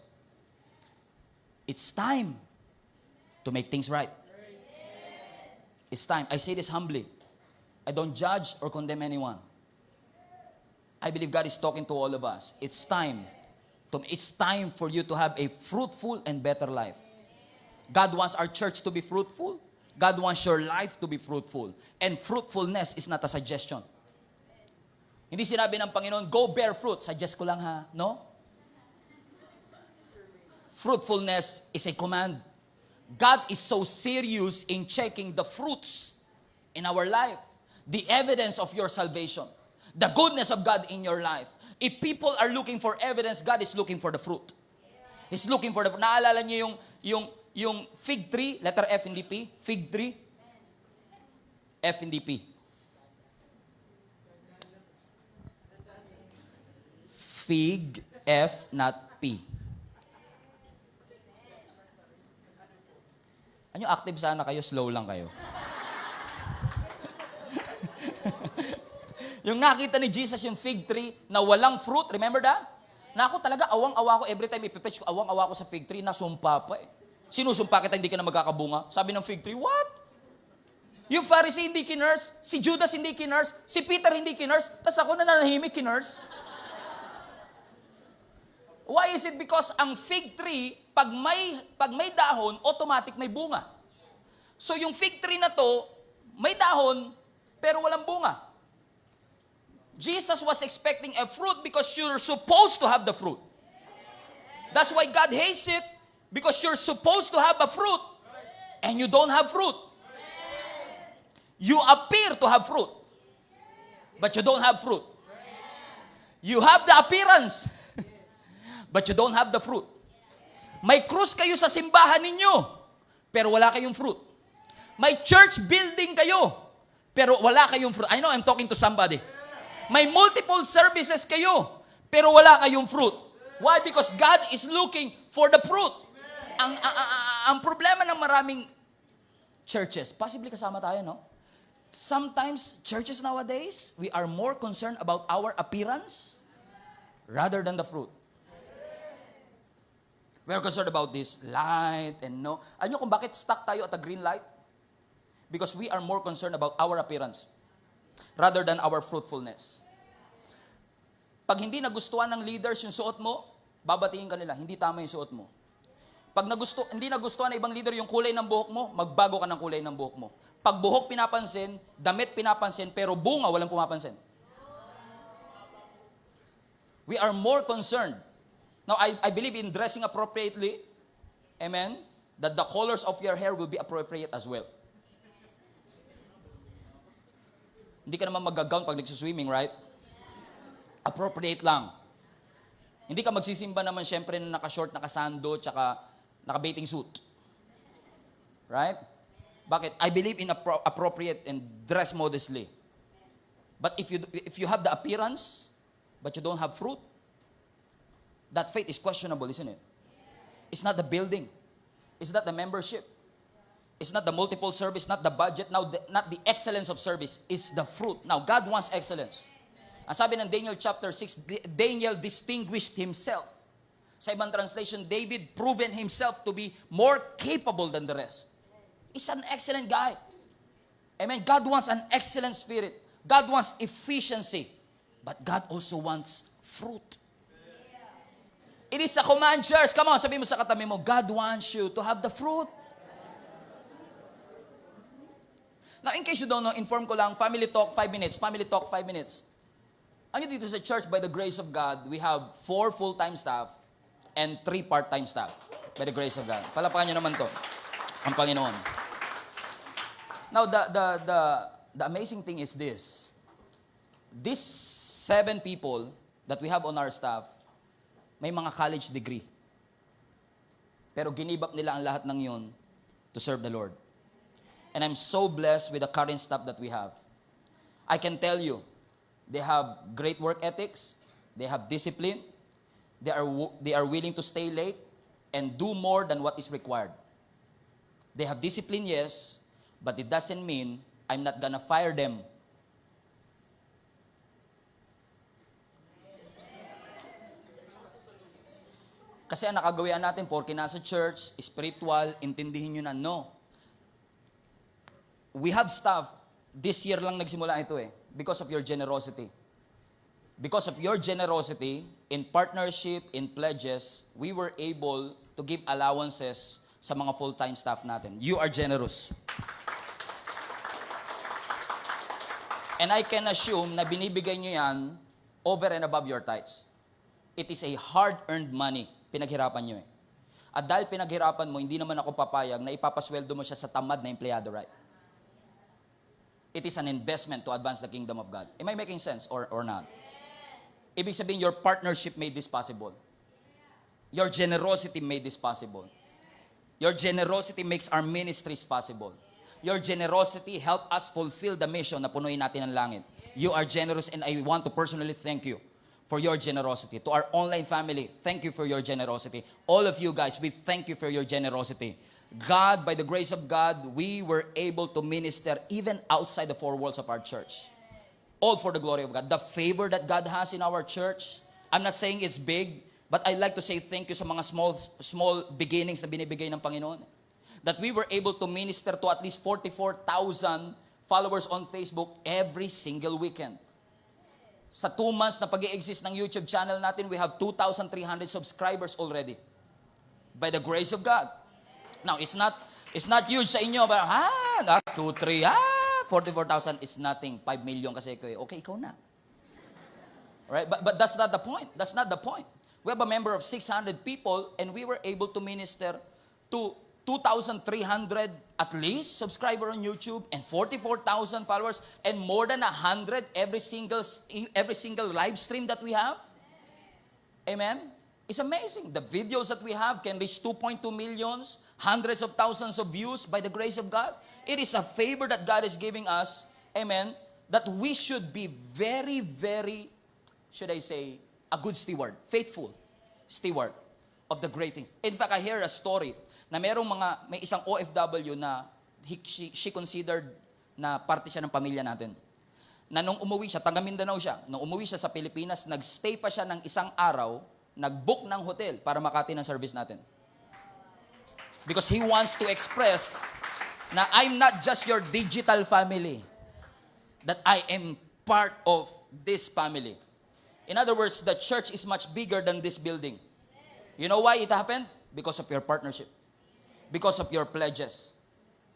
It's time to make things right. It's time. I say this humbly. I don't judge or condemn anyone. I believe God is talking to all of us. It's time for you to have a fruitful and better life. God wants our church to be fruitful. God wants your life to be fruitful. And fruitfulness is not a suggestion. Hindi sinabi ng Panginoon, go bear fruit. Suggest ko lang ha. No? Fruitfulness is a command. God is so serious in checking the fruits in our life. The evidence of your salvation. The goodness of God in your life. If people are looking for evidence, God is looking for the fruit. He's looking for the fruit. Naalala niyo yung fig tree, letter F in DP, fig tree, F in DP. Fig, F, not P. Ano active sana kayo, slow lang kayo. Yung nakita ni Jesus yung fig tree na walang fruit, remember that? Na ako talaga, awang-awa ko every time ipipreach ko, awang-awa ko sa fig tree, nasumpa pa eh. Sinusumpa kita, hindi ka na magkakabunga. Sabi ng fig tree, what? Yung Pharisee hindi kinurse, si Judas hindi kinurse, si Peter hindi kinurse, tas ako na nanahimik kinurse. Why is it? Because ang fig tree, pag may dahon, automatic may bunga. So yung fig tree na to, may dahon, pero walang bunga. Jesus was expecting a fruit because you're supposed to have the fruit. That's why God hates it, because you're supposed to have a fruit and you don't have fruit. You appear to have fruit, but you don't have fruit. You have the appearance, but you don't have the fruit. May krus kayo sa simbahan ninyo, pero wala kayong fruit. May church building kayo, pero wala kayong fruit. I know I'm talking to somebody. May multiple services kayo, pero wala kayong fruit. Why? Because God is looking for the fruit. Ang problema ng maraming churches, possibly kasama tayo, no? Sometimes, churches nowadays, we are more concerned about our appearance rather than the fruit. We are concerned about this light and no. Alam nyo kung bakit stuck tayo at a green light? Because we are more concerned about our appearance rather than our fruitfulness. Pag hindi nagustuhan ng leaders yung suot mo, babatiin ka nila, hindi tama yung suot mo. Pag hindi nagustuhan ng ibang leader yung kulay ng buhok mo, magbago ka ng kulay ng buhok mo. Pag buhok pinapansin, damit pinapansin, pero bunga walang pumapansin. We are more concerned. Now, I believe in dressing appropriately, amen, that the colors of your hair will be appropriate as well. Hindi ka naman mag-gown pag nagsuswimming, right? Appropriate lang. Hindi ka magsisimba naman syempre na naka-short, naka-sando, tsaka naka-bathing suit. Right? Bakit? I believe in appropriate and dress modestly. But if you have the appearance, but you don't have fruit, that faith is questionable, isn't it? It's not the building. It's not the membership. It's not the multiple service, not the budget, not the excellence of service. It's the fruit. Now, God wants excellence. Ang sabi ng Daniel chapter 6, Daniel distinguished himself. Sa ibang translation, David proven himself to be more capable than the rest. He's an excellent guy. Amen. God wants an excellent spirit. God wants efficiency. But God also wants fruit. It is a command, church. Come on, sabi mo sa katabi mo, God wants you to have the fruit. Now, in case you don't know, inform ko lang, family talk, 5 minutes. Family talk, 5 minutes. Ano dito sa church, by the grace of God, we have 4 full-time staff and 3 part-time staff. By the grace of God. Palapakan nyo naman to. Ang Panginoon. Now, the amazing thing is this. These 7 people that we have on our staff, may mga college degree. Pero ginibap nila ang lahat ng yun to serve the Lord. And I'm so blessed with the current staff that we have. I can tell you, they have great work ethics, they have discipline, they are willing to stay late and do more than what is required. They have discipline, yes, but it doesn't mean I'm not gonna fire them. Kasi ang nakagawian natin, porke nasa church, spiritual, intindihin nyo na, no. We have staff, this year lang nagsimula ito because of your generosity. Because of your generosity, in partnership, in pledges, we were able to give allowances sa mga full-time staff natin. You are generous. And I can assume na binibigay nyo yan over and above your tithes. It is a hard-earned money. Pinaghirapan nyo At dahil pinaghirapan mo, hindi naman ako papayag na ipapasweldo mo siya sa tamad na empleyado, right? It is an investment to advance the kingdom of God. Am I making sense or not? Ibig sabihin, your partnership made this possible. Your generosity made this possible. Your generosity makes our ministries possible. Your generosity helped us fulfill the mission na punuin natin ang langit. You are generous and I want to personally thank you for your generosity. To our online family, thank you for your generosity. All of you guys, we thank you for your generosity. God, by the grace of God, we were able to minister even outside the 4 walls of our church. All for the glory of God. The favor that God has in our church, I'm not saying it's big, but I like to say thank you sa mga small beginnings na binibigay ng Panginoon. That we were able to minister to at least 44,000 followers on Facebook every single weekend. Sa 2 months na pag-i-exist ng YouTube channel natin, we have 2,300 subscribers already. By the grace of God. Now, it's not huge sa inyo, but 2, 3, 44,000 is nothing. 5 million kasi kayo. Okay, ikaw na. Right? But that's not the point. That's not the point. We have a member of 600 people and we were able to minister to 2,300 at least subscriber on YouTube and 44,000 followers and more than 100 every single live stream that we have. Amen? It's amazing. The videos that we have can reach 2.2 millions, hundreds of thousands of views by the grace of God. It is a favor that God is giving us, amen, that we should be very, very, should I say, a good steward, faithful steward of the great things. In fact, I hear a story na may isang OFW na she considered na parte siya ng pamilya natin. Na nung umuwi siya, taga Mindanao siya, nung umuwi siya sa Pilipinas, nagstay pa siya ng isang araw, nag-book ng hotel para makati ng service natin. Because he wants to express na I'm not just your digital family, that I am part of this family. In other words, the church is much bigger than this building. You know why it happened? Because of your partnership. Because of your pledges.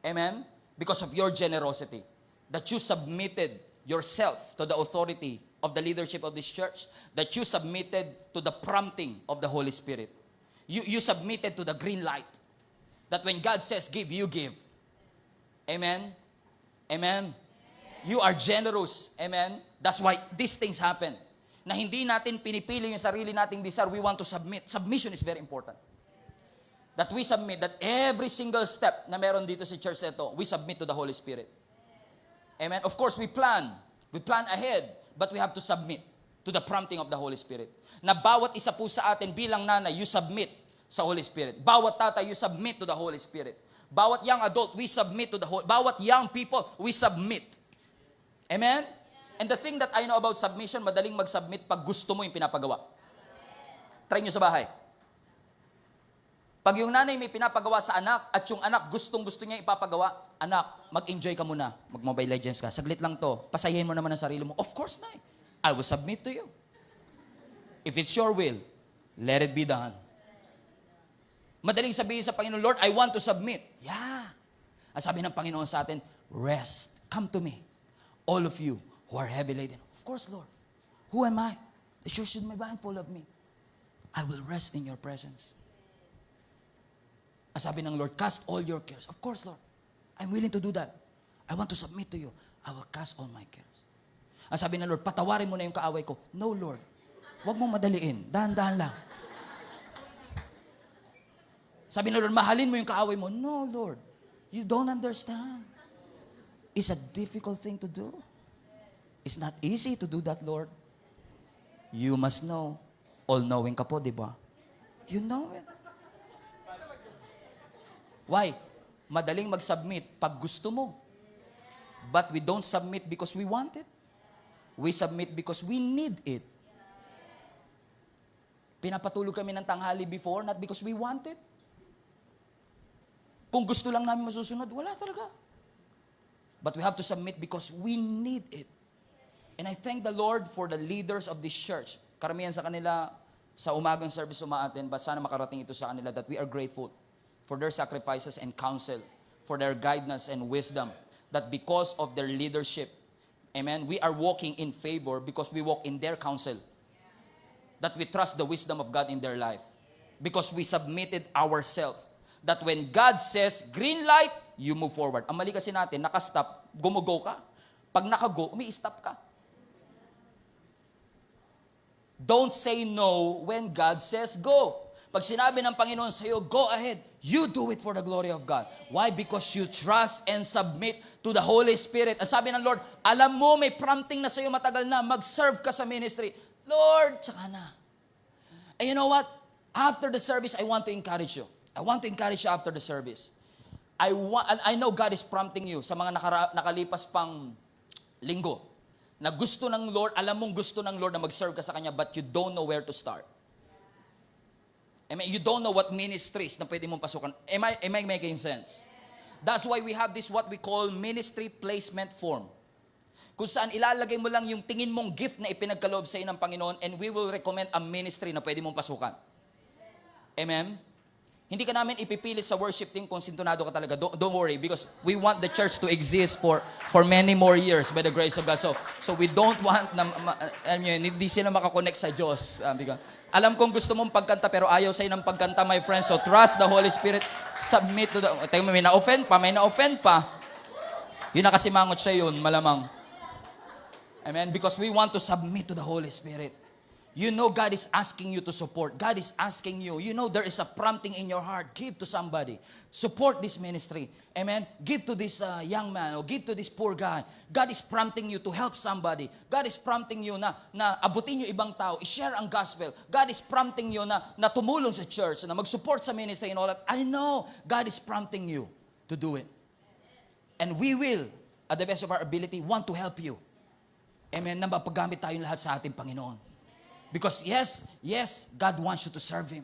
Amen? Because of your generosity. That you submitted yourself to the authority of the leadership of this church, that you submitted to the prompting of the Holy Spirit. You submitted to the green light. That when God says give, you give. Amen? Amen? You are generous. Amen? That's why these things happen. Na hindi natin pinipili yung sarili nating desire. We want to submit. Submission is very important. That we submit, that every single step na meron dito sa church na ito, we submit to the Holy Spirit. Amen? Of course, we plan ahead, but we have to submit to the prompting of the Holy Spirit. Na bawat isa po sa atin bilang nanay, you submit sa Holy Spirit. Bawat tatay, you submit to the Holy Spirit. Bawat young adult, we submit to the Holy, bawat young people, we submit. Amen? And the thing that I know about submission, madaling mag-submit pag gusto mo yung pinapagawa. Try nyo sa bahay. Pag yung nanay may pinapagawa sa anak at yung anak gustong-gusto niya ipapagawa, anak, mag-enjoy ka muna. Mag-Mobile Legends ka. Saglit lang to. Pasayahin mo naman ang sarili mo. Of course, Nay. I will submit to you. If it's your will, let it be done. Madaling sabihin sa Panginoon, Lord, I want to submit. Yeah. Ang sabi ng Panginoon sa atin, rest. Come to me. All of you who are heavy laden. Of course, Lord. Who am I? The church should be mindful of me. I will rest in your presence. Ang sabi ng Lord, cast all your cares. Of course, Lord. I'm willing to do that. I want to submit to you. I will cast all my cares. Ang sabi ng Lord, patawarin mo na yung kaaway ko. No, Lord. Huwag mong madaliin. Dahan-dahan lang. Sabi ng Lord, mahalin mo yung kaaway mo. No, Lord. You don't understand. It's a difficult thing to do. It's not easy to do that, Lord. You must know. All-knowing ka po, di ba? You know it. Why? Madaling mag-submit pag gusto mo. But we don't submit because we want it. We submit because we need it. Pinapatulog kami ng tanghali before, not because we want it. Kung gusto lang namin masusunod, wala talaga. But we have to submit because we need it. And I thank the Lord for the leaders of this church. Karamihan sa kanila, sa umagang service umaaten, but sana makarating ito sa kanila that we are grateful for their sacrifices and counsel, for their guidance and wisdom, that because of their leadership, amen, we are walking in favor because we walk in their counsel. That we trust the wisdom of God in their life. Because we submitted ourselves. That when God says, green light, you move forward. Ang mali kasi natin, naka-stop, gumugo ka. Pag naka-go, umi-stop ka. Don't say no when God says go. Pag sinabi ng Panginoon sa iyo, go ahead. You do it for the glory of God. Why? Because you trust and submit to the Holy Spirit. At sabi ng Lord, alam mo, may prompting na sa iyo matagal na, mag-serve ka sa ministry. Lord, tsaka na. And you know what? After the service, I want to encourage you. I want to encourage you after the service. I know God is prompting you sa mga nakalipas pang linggo na gusto ng Lord, alam mong gusto ng Lord na mag-serve ka sa Kanya, but you don't know where to start. I mean, you don't know what ministries na pwede mong pasukan. Am I making sense? That's why we have this what we call ministry placement form. Kung saan ilalagay mo lang yung tingin mong gift na ipinagkaloob sa iyo ng Panginoon, and we will recommend a ministry na pwede mong pasukan. Amen? Hindi ka namin ipipilit sa worship team kung sintonado ka talaga. Don't worry, because we want the church to exist for many more years by the grace of God. So we don't want na hindi sila makakonect sa Diyos. Alam kong gusto mong pagkanta pero ayaw sa'yo ng pagkanta, my friends. So trust the Holy Spirit. Submit to the... Tingnan mo, may na-offend pa. Yun na kasi mangot siya yun, malamang. Amen? Because we want to submit to the Holy Spirit. You know God is asking you to support. God is asking you. You know there is a prompting in your heart. Give to somebody. Support this ministry. Amen? Give to this young man or give to this poor guy. God is prompting you to help somebody. God is prompting you na abutin yung ibang tao. I-share ang gospel. God is prompting you na tumulong sa church, na mag-support sa ministry and all that. I know God is prompting you to do it. And we will, at the best of our ability, want to help you. Amen? Na mapaggamit tayong lahat sa ating Panginoon. Because yes, God wants you to serve Him.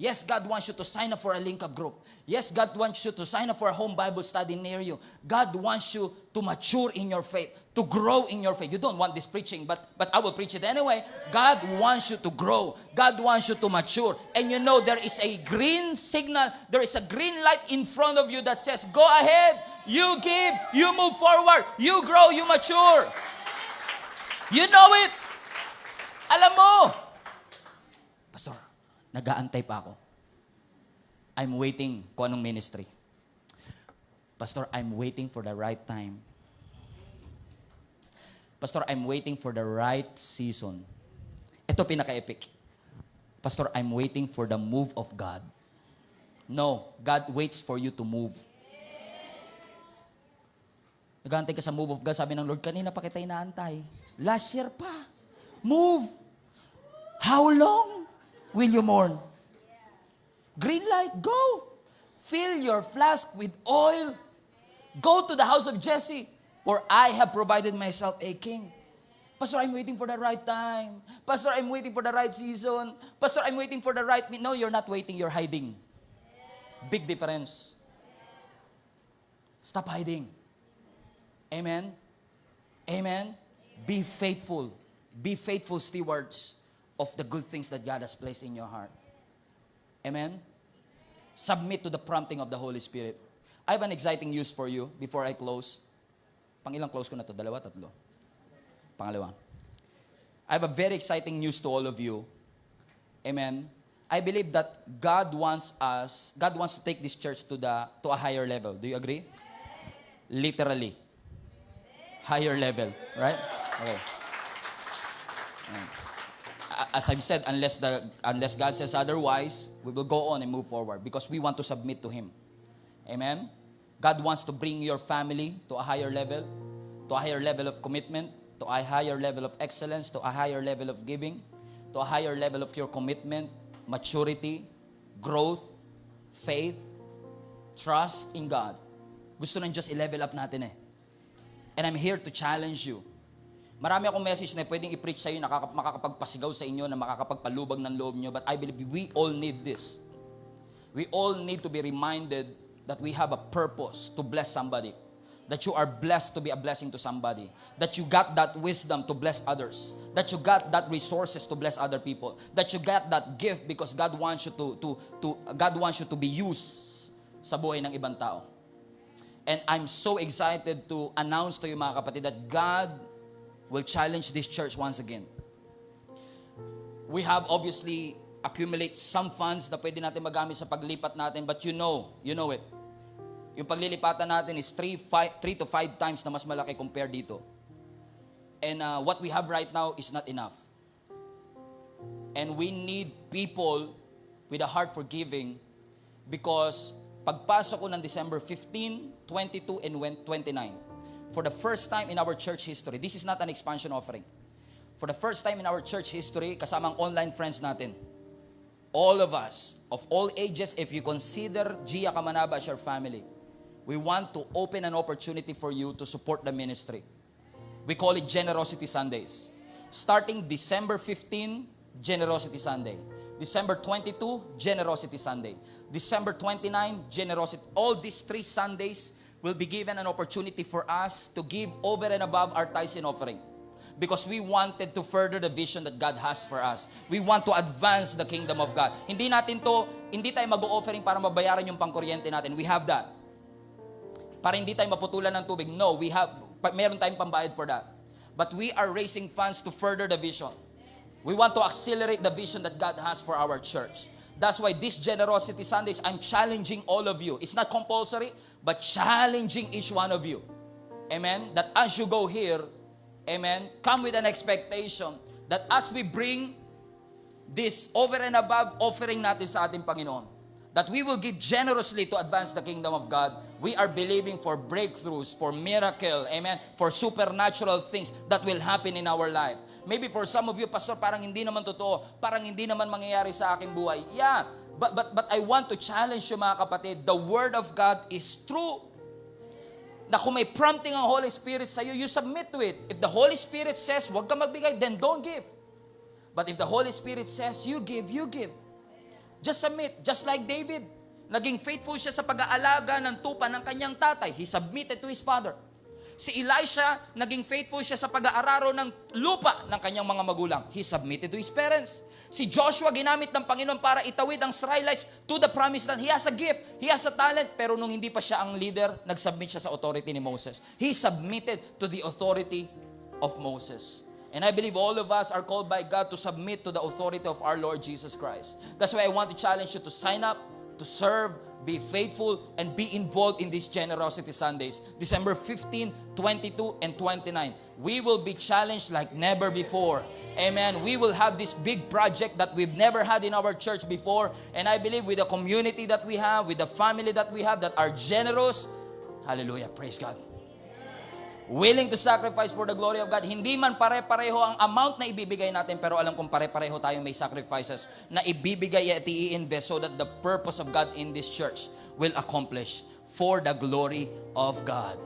Yes, God wants you to sign up for a link-up group. Yes, God wants you to sign up for a home Bible study near you. God wants you to mature in your faith, to grow in your faith. You don't want this preaching, but I will preach it anyway. God wants you to grow. God wants you to mature. And you know there is a green signal, there is a green light in front of you that says, go ahead, you give, you move forward, you grow, you mature. You know it. Alam mo, Pastor, nag-aantay pa ako. I'm waiting kung anong ministry. Pastor, I'm waiting for the right time. Pastor, I'm waiting for the right season. Ito pinaka-epic. Pastor, I'm waiting for the move of God. No, God waits for you to move. Nag-aantay ka sa move of God. Sabi ng Lord, kanina pa kita inaantay. Last year pa. Move. How long will you mourn? Green light, go. Fill your flask with oil. Go to the house of Jesse, for I have provided myself a king. Pastor, I'm waiting for the right time. Pastor, I'm waiting for the right season. Pastor, I'm waiting for the right... No, you're not waiting, you're hiding. Big difference. Stop hiding. Amen? Amen? Be faithful. Be faithful stewards of the good things that God has placed in your heart. Amen? Submit to the prompting of the Holy Spirit. I have an exciting news for you before I close. Pangilang close ko na to? Dalawa, tatlo? Pangalawa. I have a very exciting news to all of you. Amen? I believe that God wants to take this church to a higher level. Do you agree? Literally. Higher level. Right? Okay. As I've said, unless God says otherwise, we will go on and move forward because we want to submit to Him. Amen? God wants to bring your family to a higher level of commitment, to a higher level of excellence, to a higher level of giving, to a higher level of your commitment, maturity, growth, faith, trust in God. Gusto nang just i-level up natin eh. And I'm here to challenge you. Marami akong message na pwedeng i-preach sa inyo, makakapagpasigaw sa inyo, na makakapagpalubag ng loob nyo, but I believe we all need this. We all need to be reminded that we have a purpose to bless somebody. That you are blessed to be a blessing to somebody. That you got that wisdom to bless others. That you got that resources to bless other people. That you got that gift because God wants you God wants you to be used sa buhay ng ibang tao. And I'm so excited to announce to you mga kapatid that God will challenge this church once again. We have obviously accumulate some funds na pwede natin magamit sa paglipat natin, but you know it. Yung paglilipatan natin is 3 to 5 times na mas malaki compare dito. And what we have right now is not enough. And we need people with a heart for giving because pagpasok ko ng December 15, 22, and 29, for the first time in our church history, this is not an expansion offering. For the first time in our church history, kasamang online friends natin, all of us, of all ages, if you consider Gia Kamanaba as your family, we want to open an opportunity for you to support the ministry. We call it Generosity Sundays. Starting December 15, Generosity Sunday. December 22, Generosity Sunday. December 29, Generosity. All these 3 Sundays will be given an opportunity for us to give over and above our tithes and offering. Because we wanted to further the vision that God has for us. We want to advance the kingdom of God. Hindi tayo mag-o-offering para mabayaran yung pangkuryente natin. We have that. Para hindi tayo maputulan ng tubig. No, meron tayong pambayad for that. But we are raising funds to further the vision. We want to accelerate the vision that God has for our church. That's why this Generosity Sundays, I'm challenging all of you. It's not compulsory, but challenging each one of you. Amen? That as you go here, amen, come with an expectation that as we bring this over and above offering natin sa ating Panginoon, that we will give generously to advance the kingdom of God. We are believing for breakthroughs, for miracle, amen, for supernatural things that will happen in our life. Maybe for some of you, Pastor, parang hindi naman totoo, parang hindi naman mangyayari sa aking buhay. Yeah, but I want to challenge you mga kapatid, the Word of God is true. Na kung may prompting ang Holy Spirit sa iyo, you submit to it. If the Holy Spirit says, huwag ka magbigay, then don't give. But if the Holy Spirit says, you give, you give. Just submit. Just like David, naging faithful siya sa pag-aalaga ng tupa ng kanyang tatay. He submitted to his father. Si Elisha, naging faithful siya sa pag-aararo ng lupa ng kanyang mga magulang. He submitted to his parents. Si Joshua, ginamit ng Panginoon para itawid ang Israelites to the promised land. He has a gift, he has a talent, pero nung hindi pa siya ang leader, nag-submit siya sa authority ni Moses. He submitted to the authority of Moses. And I believe all of us are called by God to submit to the authority of our Lord Jesus Christ. That's why I want to challenge you to sign up to serve, be faithful, and be involved in these Generosity Sundays. December 15, 22, and 29. We will be challenged like never before. Amen. We will have this big project that we've never had in our church before. And I believe with the community that we have, with the family that we have that are generous, hallelujah, praise God. Willing to sacrifice for the glory of God. Hindi man pare-pareho ang amount na ibibigay natin, pero alam kong pare-pareho tayong may sacrifices na ibibigay at i-invest so that the purpose of God in this church will accomplish for the glory of God.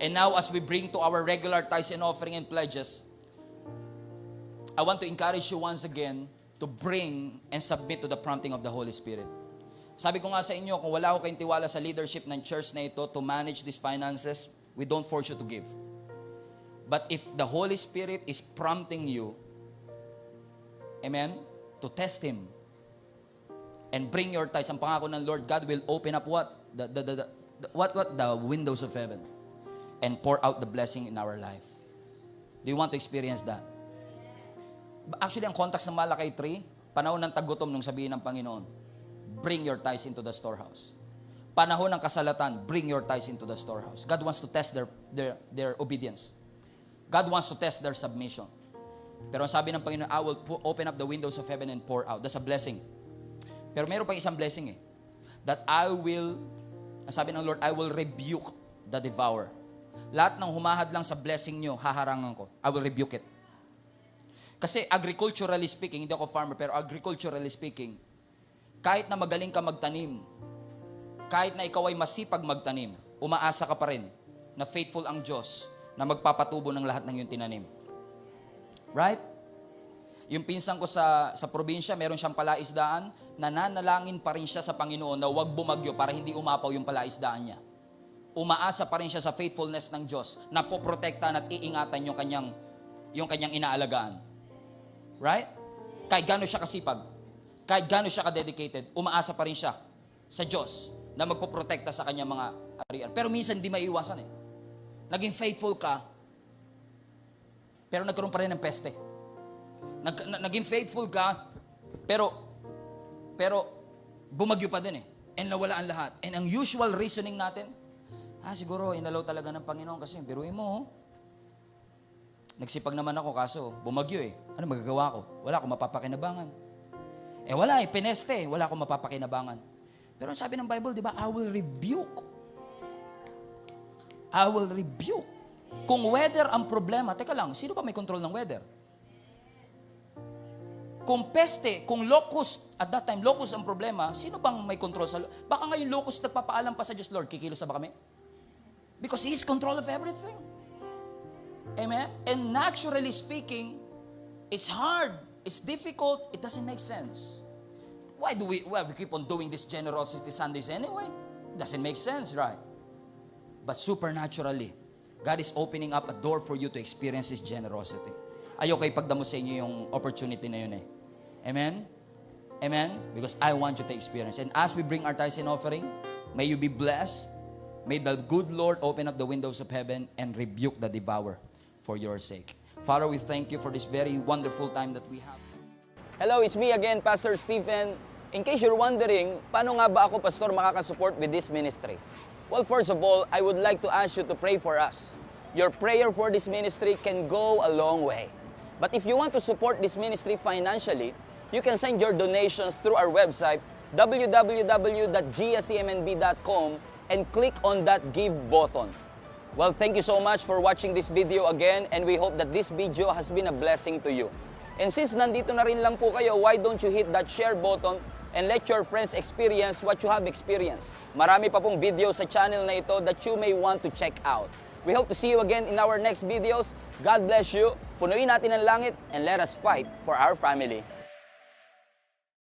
And now as we bring to our regular tithes and offering and pledges, I want to encourage you once again to bring and submit to the prompting of the Holy Spirit. Sabi ko nga sa inyo, kung wala ko kayong tiwala sa leadership ng church na ito to manage these finances, we don't force you to give. But if the Holy Spirit is prompting you, amen, to test Him and bring your tithes, ang pangako ng Lord, God will open up what? The windows of heaven and pour out the blessing in our life. Do you want to experience that? Actually, ang context ng Malakay 3, panahon ng tagutom nung sabihin ng Panginoon, bring your tithes into the storehouse. Panahon ng kasalatan, bring your tithes into the storehouse. God wants to test their obedience. God wants to test their submission. Pero ang sabi ng Panginoon, I will open up the windows of heaven and pour out. That's a blessing. Pero meron pang isang blessing that ang sabi ng Lord, I will rebuke the devourer. Lahat ng humahad lang sa blessing nyo, haharangan ko. I will rebuke it. Kasi agriculturally speaking, hindi ako farmer, pero agriculturally speaking, kahit na magaling ka magtanim, kahit na ikaw ay masipag magtanim, umaasa ka pa rin na faithful ang Diyos na magpapatubo ng lahat ng iyong tinanim. Right? Yung pinsan ko sa probinsya, meron siyang palaisdaan, nananalangin pa rin siya sa Panginoon na huwag bumagyo para hindi umapaw yung palaisdaan niya. Umaasa pa rin siya sa faithfulness ng Diyos na poprotektahan at iingatan yung kanyang inaalagaan. Right? Kahit gano'n siya kasipag, kahit gano'n siya ka-dedicated, umaasa pa rin siya sa Diyos na magpoprotekta sa kanyang mga arian. Pero minsan di maiiwasan Naging faithful ka, pero nagkaroon pa rin ng peste. Naging faithful ka, pero bumagyo pa din And nawala ang lahat. And ang usual reasoning natin, siguro inalaw talaga ng Panginoon kasi biruin mo, nagsipag naman ako kaso bumagyo Ano magagawa ko? Wala akong mapapakinabangan. Wala pineste, wala akong mapapakinabangan. Pero ang sabi ng Bible, di ba, I will rebuke. I will rebuke. Kung weather ang problema, teka lang, sino ba may control ng weather? Kung peste, kung locust, at that time, locust ang problema, sino bang may control sa... Baka ngayon locust nagpapaalam pa sa Diyos, Lord, kikilos na ba kami? Because He is control of everything. Amen? And naturally speaking, it's hard, it's difficult, it doesn't make sense. Why do we keep on doing this Generosity Sundays anyway? Doesn't make sense, right? But supernaturally, God is opening up a door for you to experience His generosity. Ayoko ipagdamo sa inyo yung opportunity na yun Amen? Amen? Because I want you to experience. And as we bring our tithes and offering, may you be blessed. May the good Lord open up the windows of heaven and rebuke the devourer for your sake. Father, we thank you for this very wonderful time that we have. Hello, it's me again, Pastor Stephen. In case you're wondering, paano nga ba ako, Pastor, makakasupport with this ministry? Well, first of all, I would like to ask you to pray for us. Your prayer for this ministry can go a long way. But if you want to support this ministry financially, you can send your donations through our website, www.gscmnb.com, and click on that Give button. Well, thank you so much for watching this video again, and we hope that this video has been a blessing to you. And since nandito na rin lang po kayo, why don't you hit that share button and let your friends experience what you have experienced. Marami pa pong video sa channel na ito that you may want to check out. We hope to see you again in our next videos. God bless you. Punuin natin ang langit and let us fight for our family.